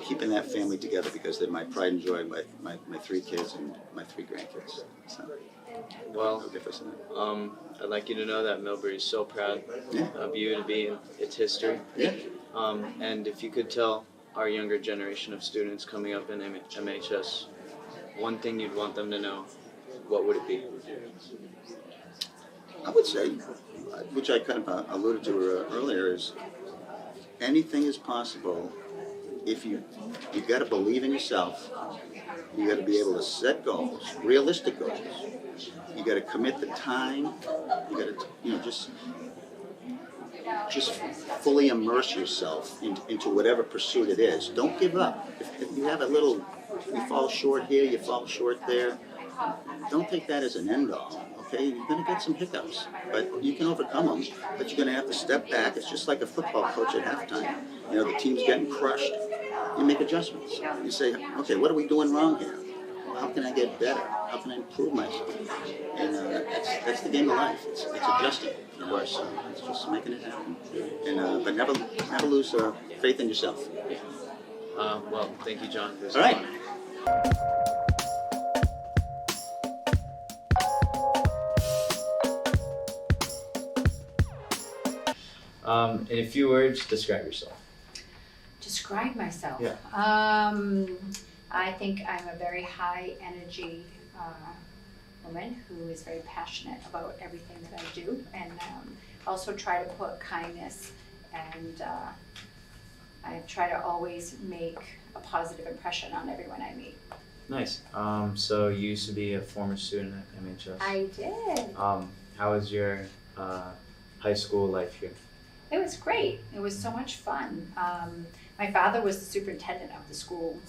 keeping that family together, because they're my pride and joy, my 3 kids and my 3 grandkids. So, Well, no difference in that. I'd like you to know that Millbury is so proud of you to be in its history. Yeah. And if you could tell our younger generation of students coming up in MHS one thing you'd want them to know, what would it be? I would say, which I kind of alluded to earlier, is anything is possible if you got to believe in yourself. You got to be able to set goals, realistic goals. You got to commit the time. You got to, just fully immerse yourself into whatever pursuit it is. Don't give up. If you have you fall short here, you fall short there. Don't take that as an end all. Okay, you're going to get some hiccups, but you can overcome them. But you're going to have to step back. It's just like a football coach at halftime. The team's getting crushed. You make adjustments. You say, okay, what are we doing wrong here? How can I get better? How can I improve myself? And that's the game of life. It's adjusting. So it's just making it happen. And but never lose faith in yourself. Well, thank you, John. All right. In a few words, describe yourself. Describe myself. Yeah. I think I'm a very high energy woman who is very passionate about everything that I do, and also try to put kindness, and I try to always make a positive impression on everyone I meet. Nice. So you used to be a former student at MHS. I did. How was your high school life here? It was great. It was so much fun. My father was the superintendent of the school,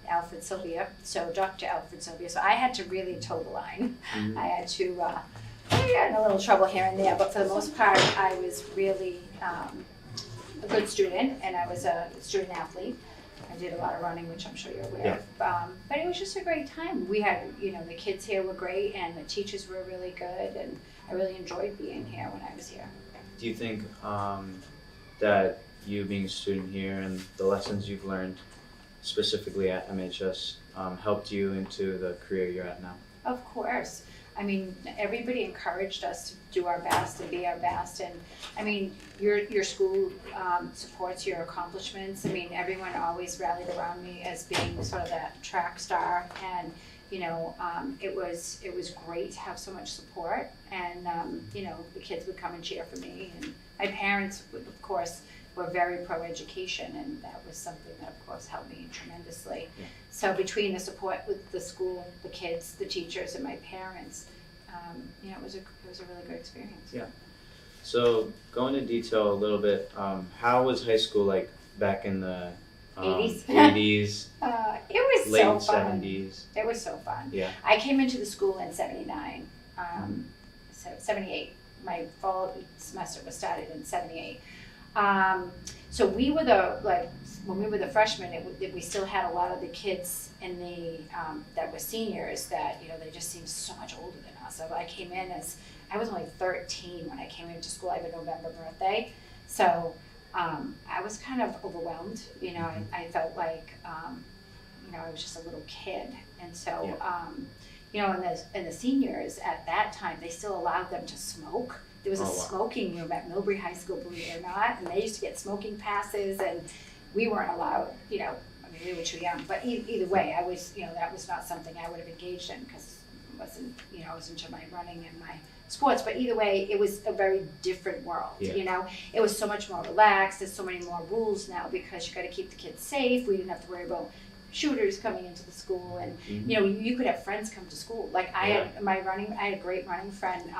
Alfred Sylvia, Dr. Alfred Sylvia. So I had to really toe the line. Mm-hmm. I had to, I got in a little trouble here and there, but for the most part, I was really a good student, and I was a student athlete. I did a lot of running, which I'm sure you're aware of. But it was just a great time. We had, the kids here were great, and the teachers were really good, and I really enjoyed being here when I was here. Do you think that you being a student here and the lessons you've learned specifically at MHS helped you into the career you're at now? Of course. I mean, everybody encouraged us to do our best and be our best. And I mean, your school supports your accomplishments. I mean, everyone always rallied around me as being sort of that track star. And it was great to have so much support, and the kids would come and cheer for me, and my parents would, of course, were very pro-education, and that was something that, of course, helped me tremendously. Yeah. So between the support with the school, the kids, the teachers, and my parents, it was a really good experience. Yeah. So go into detail a little bit. How was high school like back in the 80s? 80s, It was late so fun. 70s? It was so fun. Yeah. I came into the school in 79, 78. My fall semester was started in 78. So we were when we were the freshmen, we still had a lot of the kids in the that were seniors that they just seemed so much older than us. So I came in I was only 13 when I came into school. I had a November birthday, so I was kind of overwhelmed. I felt like I was just a little kid, and so and the seniors at that time, they still allowed them to smoke. There was a smoking room at Millbury High School, believe it or not, and they used to get smoking passes, and we weren't allowed, we were too young. But either way, I was, that was not something I would have engaged in, because it wasn't, I was into my running and my sports. But either way, it was a very different world, It was so much more relaxed. There's so many more rules now, because you got to keep the kids safe. We didn't have to worry about shooters coming into the school, and you could have friends come to school. Like I had a great running friend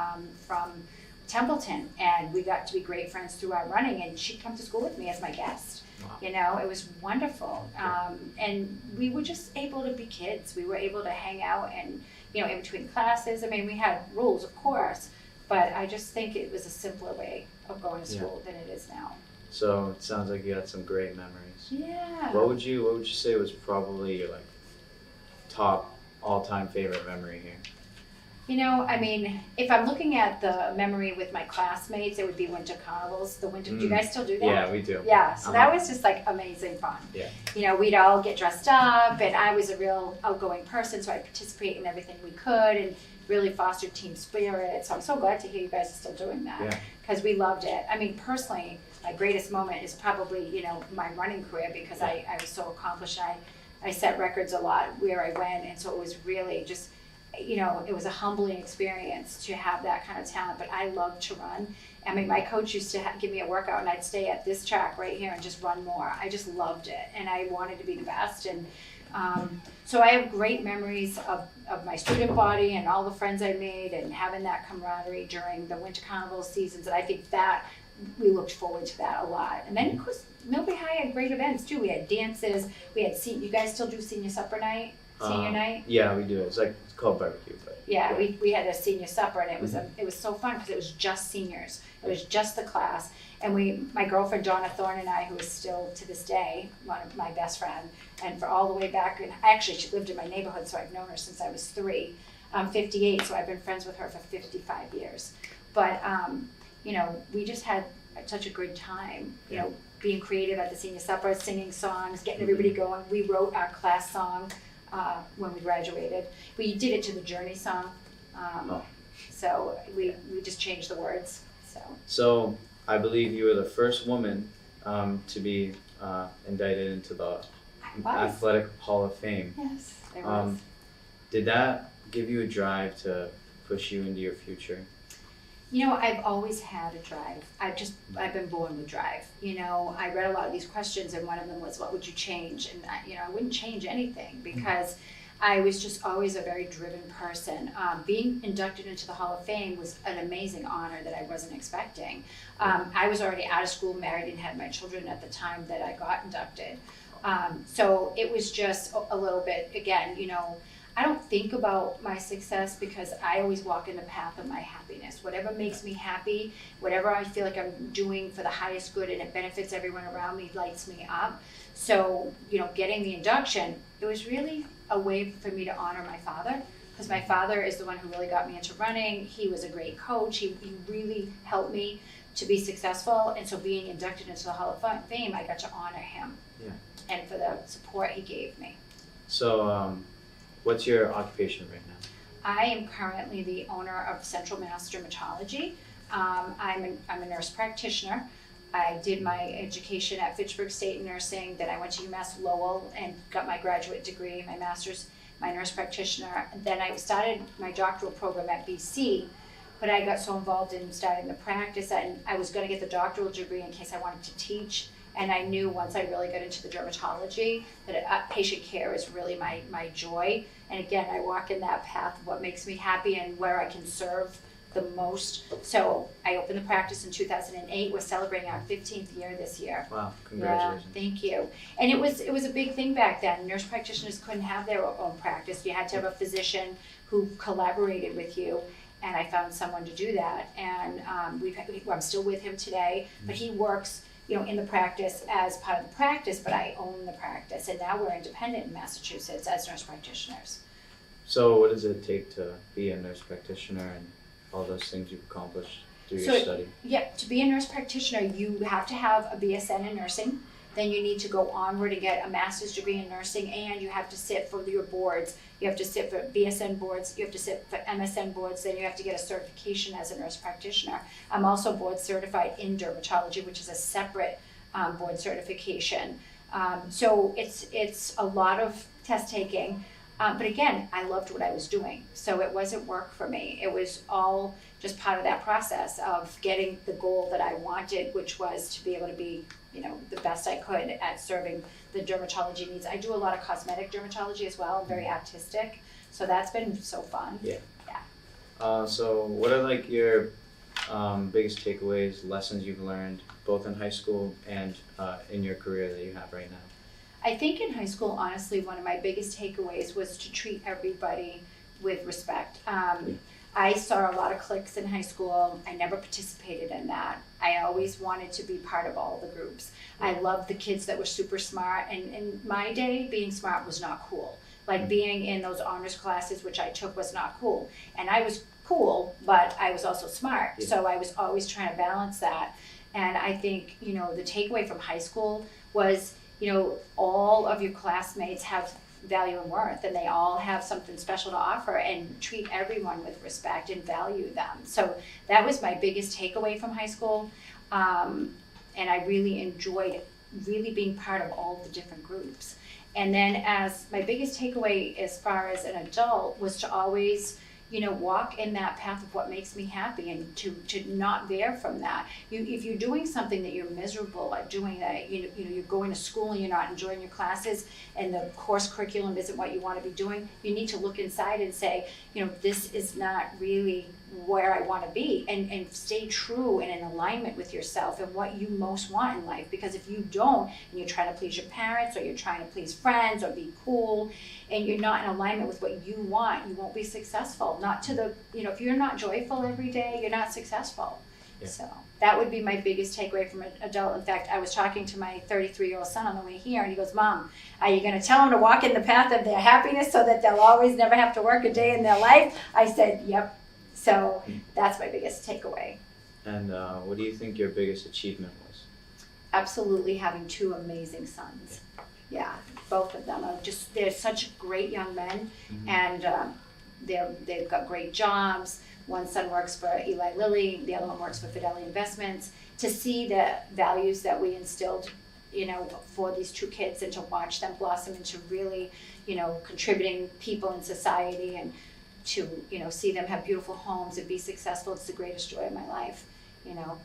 from Templeton, and we got to be great friends through our running, and she'd come to school with me as my guest. Wow. It was wonderful. And we were just able to be kids. We were able to hang out and, in between classes. I mean, we had rules, of course, but I just think it was a simpler way of going to school than it is now. So it sounds like you had some great memories. Yeah. What would you say was probably your top all-time favorite memory here? If I'm looking at the memory with my classmates, it would be winter carnivals. Do you guys still do that? Yeah, we do. Yeah, so that was just amazing fun. Yeah. We'd all get dressed up, and I was a real outgoing person, so I participate in everything we could and really fostered team spirit. So I'm so glad to hear you guys are still doing that, because we loved it. Personally, my greatest moment is probably, my running career, because I was so accomplished. I set records a lot where I went, and so it was really just, you know, it was a humbling experience to have that kind of talent, but I love to run. I mean, my coach used to give me a workout and I'd stay at this track right here and just run more. I just loved it and I wanted to be the best. And so I have great memories of my student body and all the friends I made and having that camaraderie during the winter carnival seasons. And I think that we looked forward to that a lot. And then of course, Millbury High had great events too. We had dances, we had, you guys still do senior supper night? Senior night? Yeah, we do. It's called barbecue, but yeah, we had a senior supper and it was so fun because it was just seniors. It was just the class. And my girlfriend Donna Thorne and I, who is still to this day one of my best friend, and for all the way back, and actually she lived in my neighborhood, so I've known her since I was 3. I'm 58, so I've been friends with her for 55 years. But you know, we just had such a good time, you know, being creative at the senior supper, singing songs, getting everybody going. We wrote our class song when we graduated. We did it to the Journey song, so we just changed the words. So I believe you were the first woman to be indicted into the Athletic Hall of Fame. Yes, there was. Did that give you a drive to push you into your future? You know, I've always had a drive. I've been born with drive. You know, I read a lot of these questions and one of them was, what would you change? And I wouldn't change anything because I was just always a very driven person. Being inducted into the Hall of Fame was an amazing honor that I wasn't expecting. I was already out of school, married, and had my children at the time that I got inducted. So it was just a little bit, again, you know, I don't think about my success because I always walk in the path of my happiness. Whatever makes me happy, whatever I feel like I'm doing for the highest good and it benefits everyone around me, lights me up. So, you know, getting the induction, it was really a way for me to honor my father, because my father is the one who really got me into running. He was a great coach. He really helped me to be successful. And so being inducted into the Hall of Fame, I got to honor him and for the support he gave me. So what's your occupation right now? I am currently the owner of Central Mass Dermatology. I'm a nurse practitioner. I did my education at Fitchburg State Nursing, then I went to UMass Lowell and got my graduate degree, my master's, my nurse practitioner. Then I started my doctoral program at BC, but I got so involved in starting the practice and I was gonna get the doctoral degree in case I wanted to teach. And I knew once I really got into the dermatology that patient care is really my joy. And again, I walk in that path of what makes me happy and where I can serve the most. So I opened the practice in 2008. We're celebrating our 15th year this year. Wow, congratulations. Yeah, thank you. And it was a big thing back then. Nurse practitioners couldn't have their own practice. You had to have a physician who collaborated with you. And I found someone to do that. And I'm still with him today, but he works, you know, in the practice as part of the practice, but I own the practice. And now we're independent in Massachusetts as nurse practitioners. So what does it take to be a nurse practitioner and all those things you've accomplished through your study? Yeah, to be a nurse practitioner, you have to have a BSN in nursing. Then you need to go onward and get a master's degree in nursing, and you have to sit for your boards. You have to sit for BSN boards, you have to sit for MSN boards, then you have to get a certification as a nurse practitioner. I'm also board certified in dermatology, which is a separate board certification. So it's a lot of test taking. But again, I loved what I was doing, so it wasn't work for me. It was all just part of that process of getting the goal that I wanted, which was to be able to be, you know, the best I could at serving the dermatology needs. I do a lot of cosmetic dermatology as well. I'm very artistic, so that's been so fun. Yeah. So what are like your biggest takeaways, lessons you've learned, both in high school and in your career that you have right now? I think in high school, honestly, one of my biggest takeaways was to treat everybody with respect. I saw a lot of cliques in high school. I never participated in that. I always wanted to be part of all the groups. I loved the kids that were super smart, and in my day, being smart was not cool. Like being in those honors classes, which I took, was not cool. And I was cool, but I was also smart. Yeah. So I was always trying to balance that. And I think, you know, the takeaway from high school was, you know, all of your classmates have value and worth, and they all have something special to offer, and treat everyone with respect and value them. So that was my biggest takeaway from high school. And I really enjoyed really being part of all the different groups. And then as my biggest takeaway as far as an adult was to always, walk in that path of what makes me happy and to not veer from that. If you're doing something that you're miserable at doing, that you're going to school and you're not enjoying your classes and the course curriculum isn't what you want to be doing, you need to look inside and say, this is not really where I want to be, and stay true and in alignment with yourself and what you most want in life. Because if you don't, and you're trying to please your parents or you're trying to please friends or be cool, and you're not in alignment with what you want, you won't be successful. Not to the, if you're not joyful every day, you're not successful. Yeah. So that would be my biggest takeaway from an adult. In fact, I was talking to my 33-year-old son on the way here, and he goes, Mom, are you going to tell them to walk in the path of their happiness so that they'll always never have to work a day in their life? I said, yep. So that's my biggest takeaway. And what do you think your biggest achievement was? Absolutely having 2 amazing sons. Yeah, both of them are they're such great young men, and they've got great jobs. One son works for Eli Lilly, the other one works for Fidelity Investments. To see the values that we instilled, for these 2 kids, and to watch them blossom into really, contributing people in society, and to, see them have beautiful homes and be successful, it's the greatest joy of my life.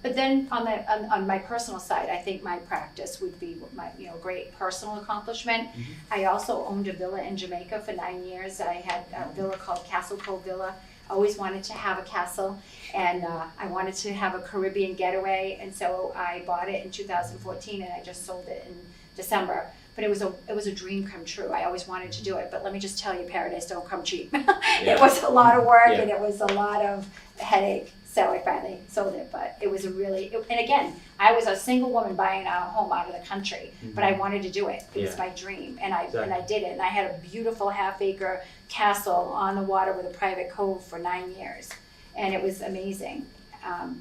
But then on my personal side, I think my practice would be my great personal accomplishment. I also owned a villa in Jamaica for 9 years. I had a villa called Castle Cove Villa. I always wanted to have a castle, and I wanted to have a Caribbean getaway, and so I bought it in 2014, and I just sold it in December. But it was a dream come true. I always wanted to do it, but let me just tell you, paradise don't come cheap. It was a lot of work, and it was a lot of headache. So I finally sold it, but it was and again, I was a single woman buying a home out of the country, but I wanted to do it. It was my dream, and I did it. And I had a beautiful half-acre castle on the water with a private cove for 9 years, and it was amazing.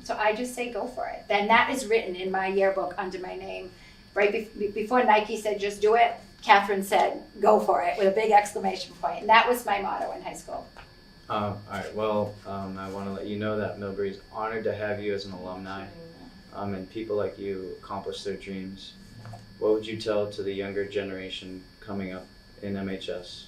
So I just say go for it. Then that is written in my yearbook under my name. Right before Nike said just do it, Catherine said go for it with a big exclamation point, and that was my motto in high school. All right. Well, I want to let you know that Millbury is honored to have you as an alumni, and people like you accomplish their dreams. What would you tell to the younger generation coming up in MHS?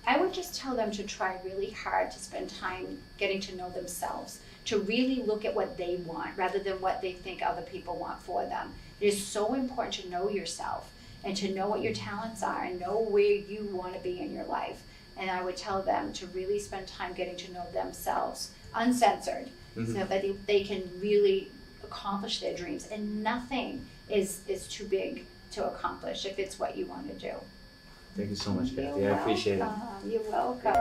I would just tell them to try really hard to spend time getting to know themselves, to really look at what they want rather than what they think other people want for them. It is so important to know yourself and to know what your talents are and know where you want to be in your life. And I would tell them to really spend time getting to know themselves, uncensored, so that they can really accomplish their dreams. And nothing is too big to accomplish if it's what you want to do. Thank you so much, Kathy. I appreciate it. You're welcome.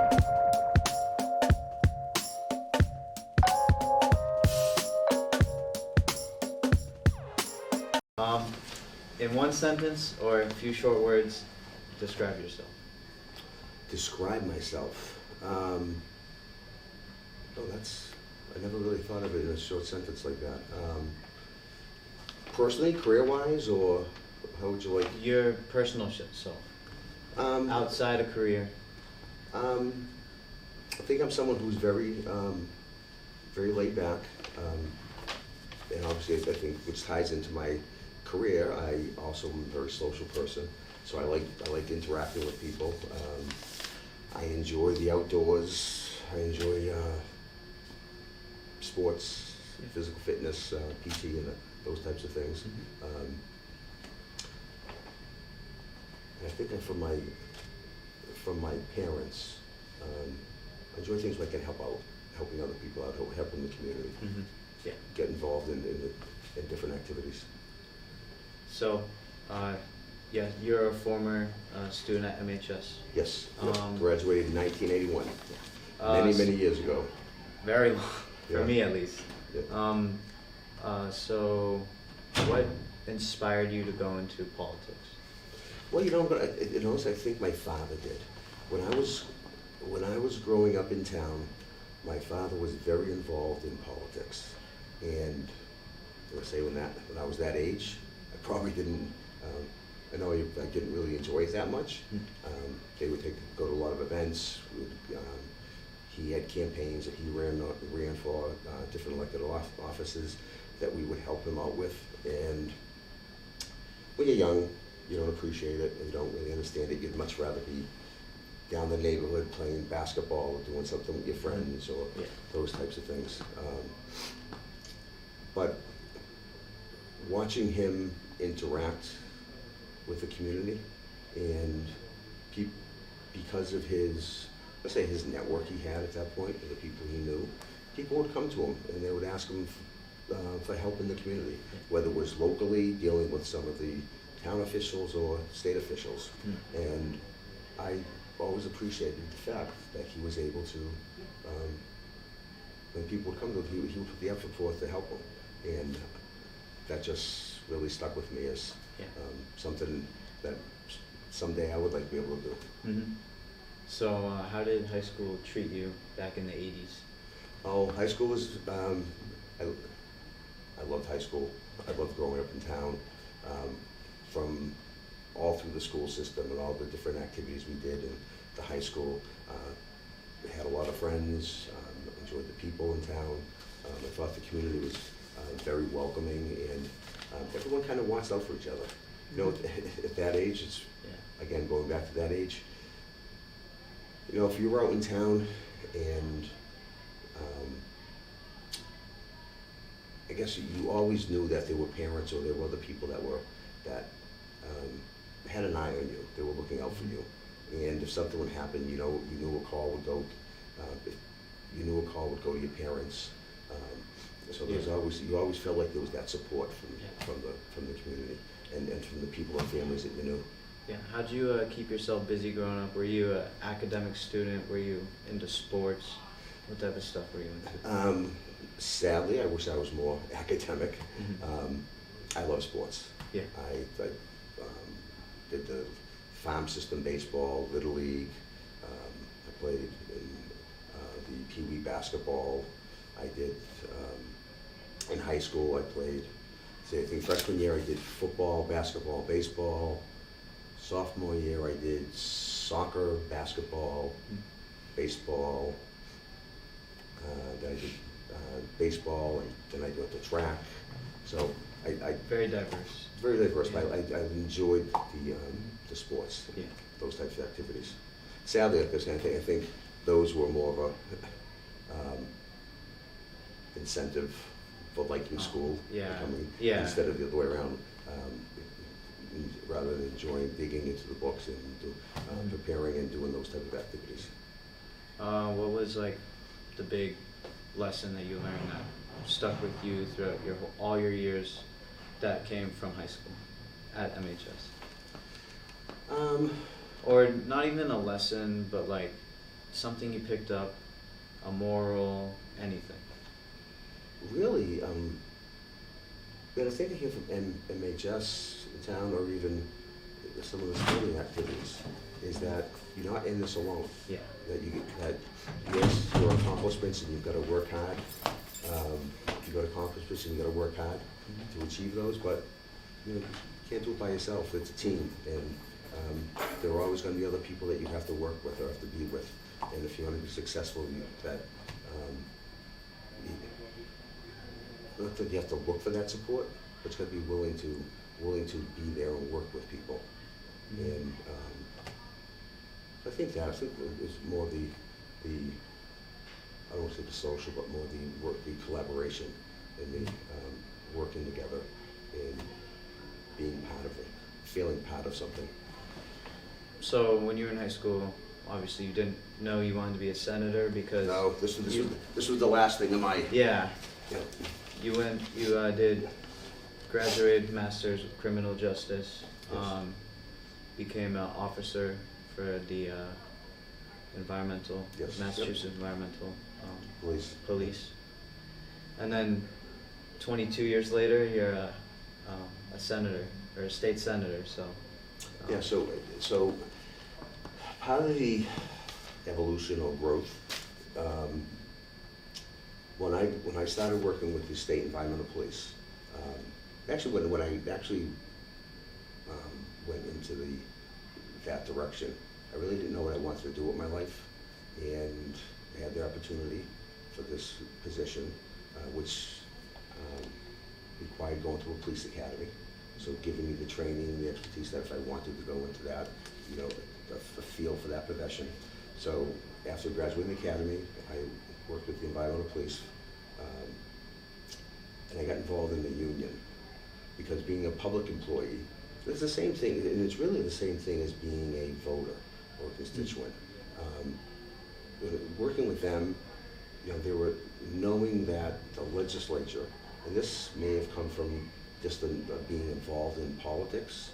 In one sentence or a few short words, describe yourself. Describe myself. I never really thought of it in a short sentence like that. Personally, career-wise, or how would you like? Your personal self, outside a career. I think I'm someone who's very, very laid back, and obviously I think which ties into my career. I also am a very social person, so I like interacting with people. I enjoy the outdoors. I enjoy sports, physical fitness, PT, and those types of things. And I think from my parents, I enjoy things where I can help out, helping other people out, helping the community. Yeah. Get involved in different activities. So, yeah, you're a former student at MHS. Yes, graduated in 1981, many years ago. Very long, for Yeah. me at least. Yeah. So, what inspired you to go into politics? Well, I think my father did. When I was growing up in town, my father was very involved in politics, and I would say when I was that age, I probably didn't. I didn't really enjoy it that much. They would go to a lot of events. He had campaigns that he ran for different elected offices that we would help him out with. And when you're young, you don't appreciate it and you don't really understand it. You'd much rather be down the neighborhood playing basketball or doing something with your friends or Yeah. those types of things. But watching him interact with the community and because of his, let's say his network he had at that point, and the people he knew, people would come to him and they would ask him for help in the community, whether it was locally dealing with some of the town officials or state officials. And I always appreciated the fact that he was able to, when people would come to him, he would put the effort forth to help them. And that just really stuck with me as something that someday I would like to be able to do. Mm-hmm. So how did high school treat you back in the 80s? Oh, high school was, I loved high school. I loved growing up in town. From all through the school system and all the different activities we did in the high school. I had a lot of friends, enjoyed the people in town. I thought the community was very welcoming, and everyone kind of wants out for each other. You know, at that age, it's, again, going back to that age, you know, if you were out in town and I guess you always knew that there were parents or there were other people that had an eye on you. They were looking out for you. And if something would happen, you know, you knew a call would go. You knew a call would go to your parents. So there's always, you always felt like there was that support from the community and from the people and families that you knew. Yeah. How'd you keep yourself busy growing up? Were you an academic student? Were you into sports? What type of stuff were you into? Sadly, I wish I was more academic. I love sports. Yeah. I did the farm system baseball, Little League. I played in the Pee Wee basketball. I did, in high school, I played, say, I think freshman year I did football, basketball, baseball. Sophomore year I did soccer, basketball, baseball. Then I did baseball, and then I went to track. So I Very diverse. very diverse. Yeah. I enjoyed the sports, those types of activities. Sadly, I think those were more of a incentive for liking school, instead of the other way around. Rather than enjoying digging into the books and preparing and doing those type of activities. What was like the big lesson that you learned that stuck with you throughout all your years that came from high school at MHS? Or not even a lesson, but like something you picked up, a moral, anything. Really, but I think I hear from MHS in town, or even some of the schooling activities, is that you're not in this alone. Yeah. That yes, your accomplishments, and you've got to work hard. You've got accomplishments, and you've got to work hard to achieve those. But you can't do it by yourself. It's a team, and there are always going to be other people that you have to work with or have to be with. And if you want to be successful, not that you have to look for that support, but you got to be willing to be there and work with people. And I think it's more the I don't want to say the social, but more the collaboration and the working together and being part of it, feeling part of something. So when you were in high school, obviously you didn't know you wanted to be a senator because... No, this was the last thing of my... Yeah. You did graduated master's of criminal justice, Yes. became an officer for the Massachusetts Environmental Police. And then 22 years later, you're a senator, or a state senator, so... Yeah, so part of the evolution or growth, when I started working with the state environmental police, actually when I actually went into that direction, I really didn't know what I wanted to do with my life, and I had the opportunity for this position, which required going to a police academy. So giving me the training, the expertise that if I wanted to go into that, you know, the feel for that profession. So after graduating the academy, I worked with the environmental police, and I got involved in the union, because being a public employee, it's the same thing, and it's really the same thing as being a voter or a constituent. Working with them, you know, they were knowing that the legislature, and this may have come from just being involved in politics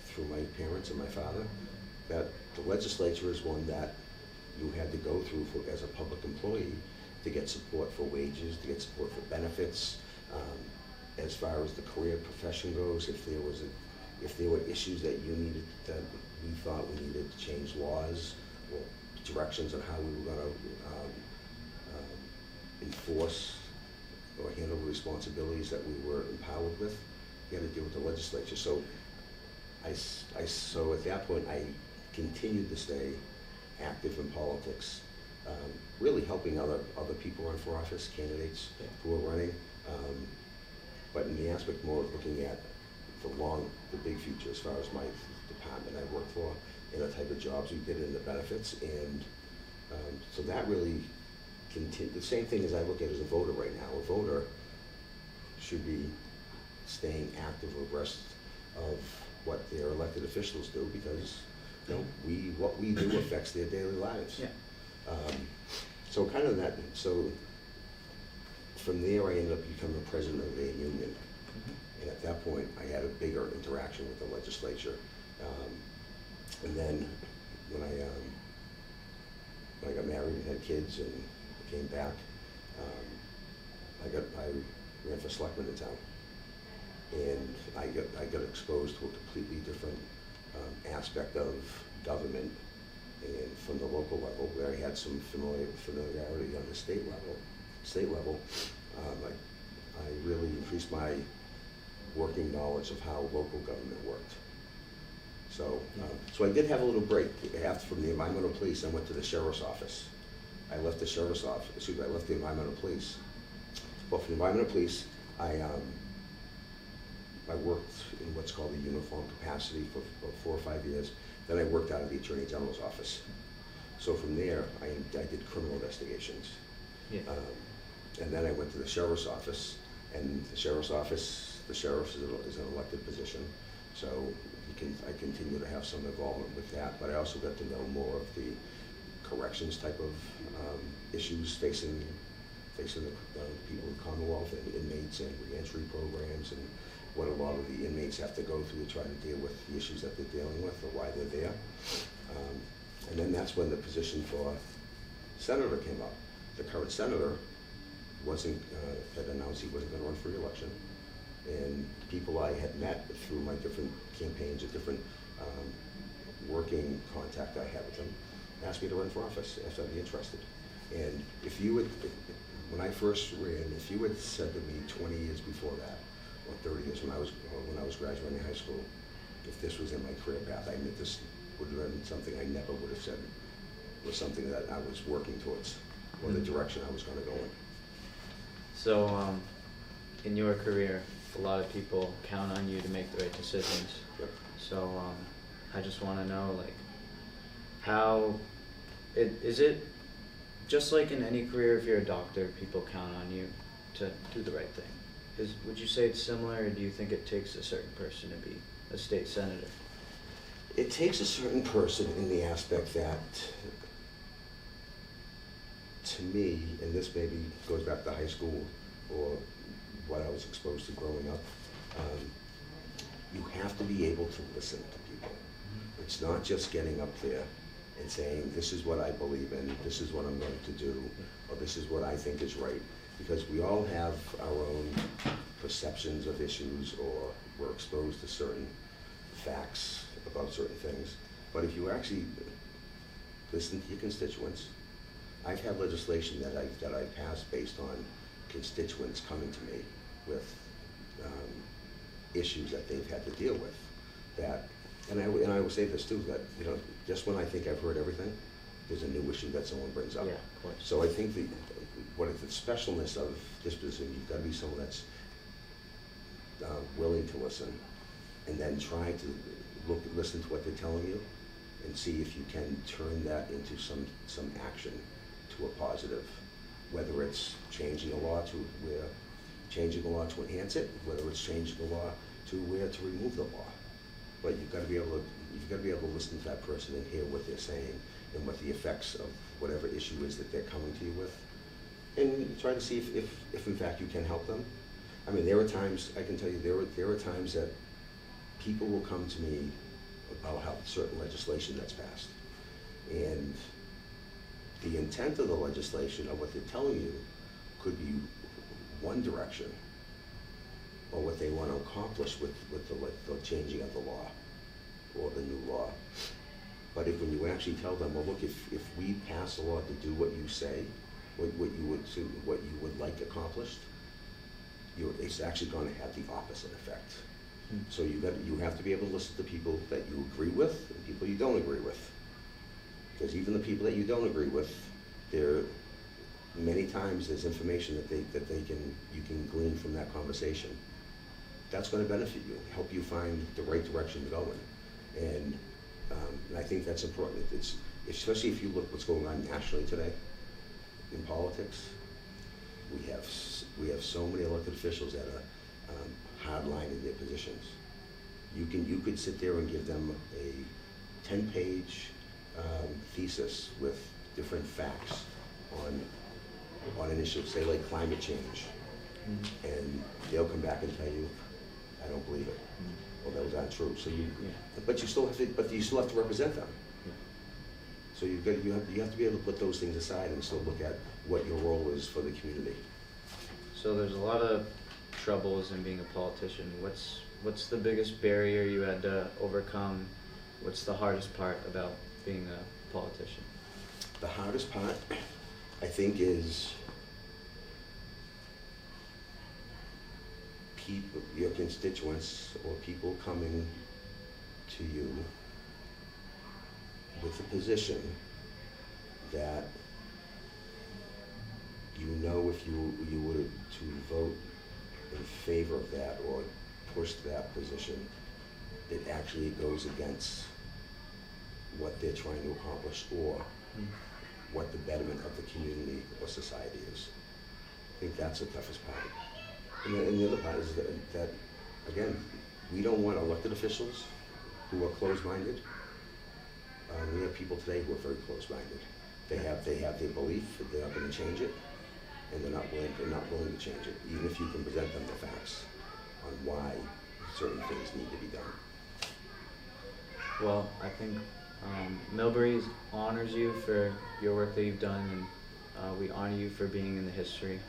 through my parents and my father, that the legislature is one that you had to go through as a public employee to get support for wages, to get support for benefits. As far as the career profession goes, if there were issues that that we thought we needed to change laws or directions on how we were going to enforce or handle the responsibilities that we were empowered with, we had to deal with the legislature. So so at that point, I continued to stay active in politics, really helping other people run for office, candidates who were running, but in the aspect more of looking at the big future as far as my department I worked for and the type of jobs we did and the benefits. And so that really continued. The same thing as I look at as a voter right now. A voter should be staying active abreast of what their elected officials do, because you know, what we do affects their daily lives. Yeah. So kind of that. So from there, I ended up becoming president of the union, and at that point, I had a bigger interaction with the legislature. And then when I got married and had kids and came back, I ran for selectman in town, and I got exposed to a completely different aspect of government, and from the local level, where I had some familiarity on the state level, I really increased my working knowledge of how local government worked. So, so I did have a little break. After from the environmental police, I went to the sheriff's office. I left the sheriff's office. Excuse me, I left the environmental police. Well, from the environmental police, I worked in what's called a uniform capacity for 4 or 5 years. Then I worked out of the Attorney General's office. So from there, I did criminal investigations. Yeah. And then I went to the sheriff's office, and the sheriff is an elected position. So I continue to have some involvement with that, but I also got to know more of the corrections type of issues facing the people in the Commonwealth, and inmates and reentry programs, and what a lot of the inmates have to go through to try to deal with the issues that they're dealing with or why they're there. And then that's when the position for senator came up. The current senator had announced he wasn't going to run for re-election, and people I had met through my different campaigns or different working contact I had with him asked me to run for office, asked I'd be interested. And when I first ran, if you had said to me 20 years before that, or 30 years when I was graduating high school, if this was in my career path, I mean, this would have been something I never would have said was something that I was working towards, or the direction I was going to go in. So, in your career, a lot of people count on you to make the right decisions. Yep. So, I just want to know, like, is it just like in any career? If you're a doctor, people count on you to do the right thing. Would you say it's similar, or do you think it takes a certain person to be a state senator? It takes a certain person in the aspect that, to me, and this maybe goes back to high school or what I was exposed to growing up, you have to be able to listen to people. It's not just getting up there and saying, this is what I believe in, this is what I'm going to do, or this is what I think is right. Because we all have our own perceptions of issues, or we're exposed to certain facts about certain things. But if you actually listen to your constituents, I've had legislation that I passed based on constituents coming to me with issues that they've had to deal with. And I will say this too, that just when I think I've heard everything, there's a new issue that someone brings up. Yeah, of course. So I think the specialness of this position, you've got to be someone that's willing to listen, and then try to listen to what they're telling you, and see if you can turn that into some action to a positive, whether it's changing the law to enhance it, whether it's changing the law to remove the law. But you've got to be able to listen to that person and hear what they're saying and what the effects of whatever issue is that they're coming to you with, and try to see if in fact you can help them. I mean, there are times, I can tell you, there are times that people will come to me about how certain legislation that's passed. And the intent of the legislation, or what they're telling you, could be one direction, or what they want to accomplish with the changing of the law, or the new law. But when you actually tell them, well, look, if we pass a law to do what you say, what you would like accomplished, it's actually going to have the opposite effect. So you have to be able to listen to people that you agree with and people you don't agree with. Because even the people that you don't agree with, many times there's information that you can glean from that conversation. That's going to benefit you, help you find the right direction to go in. And I think that's important. It's especially if you look what's going on nationally today in politics. We have so many elected officials that are hardline in their positions. You could sit there and give them a 10-page thesis with different facts on an issue, say like climate change, and they'll come back and tell you, I don't believe it. Well, that was not true. So but you still have to represent them. So you have to be able to put those things aside and still look at what your role is for the community. So there's a lot of troubles in being a politician. What's the biggest barrier you had to overcome? What's the hardest part about being a politician? The hardest part, I think, is people, your constituents, or people coming to you with a position that you know if you were to vote in favor of that or push that position, it actually goes against what they're trying to accomplish or what the betterment of the community or society is. I think that's the toughest part. And the other part is that again, we don't want elected officials who are closed-minded. We have people today who are very closed-minded. They have their belief that they're not going to change it, and they're not willing to change it, even if you can present them the facts on why certain things need to be done. Well, I think Millbury honors you for your work that you've done, and we honor you for being in the history.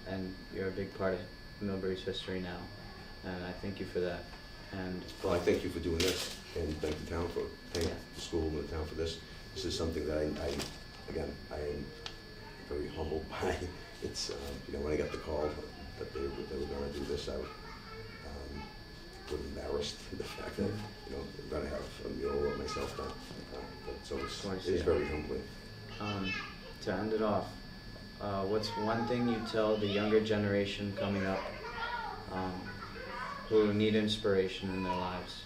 And you're a big part of Millbury's history now, and I thank you for that. And well, I thank you for doing this, and thank the town for the school and the town for this. This is something that I am very humbled by. It's when I got the call that they were going to do this, I was embarrassed at the fact that I'm going to have a mural of myself done. So it is very humbling. To end it off, what's one thing you tell the younger generation coming up who need inspiration in their lives,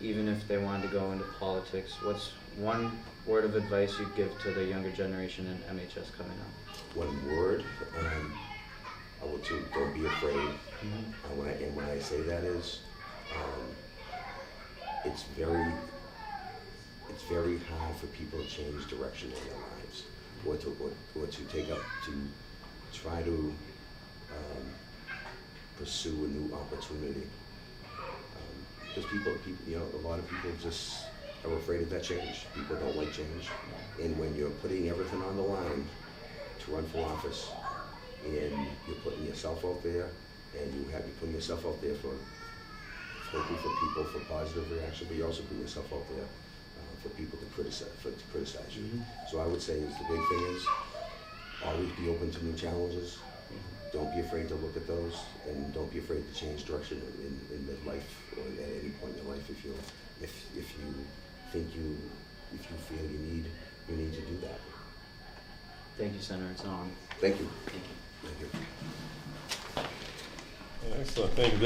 even if they wanted to go into politics? What's one word of advice you'd give to the younger generation in MHS coming up? One word, I will too, don't be afraid. When I say that is, it's very hard for people to change direction in their lives, or to take up, to try to pursue a new opportunity. Because people, a lot of people just are afraid of that change. People don't like change. And when you're putting everything on the line to run for office, and you're putting yourself out there, and you're putting yourself out there for hoping for people for positive reaction, but you're also putting yourself out there for people to criticize you. So I would say the big thing is always be open to new challenges. Don't be afraid to look at those, and don't be afraid to change direction in midlife or at any point in your life if you feel you need to do that. Thank you, Senator. It's an honor. Thank you. Thank you. Thank you. Excellent, thank you.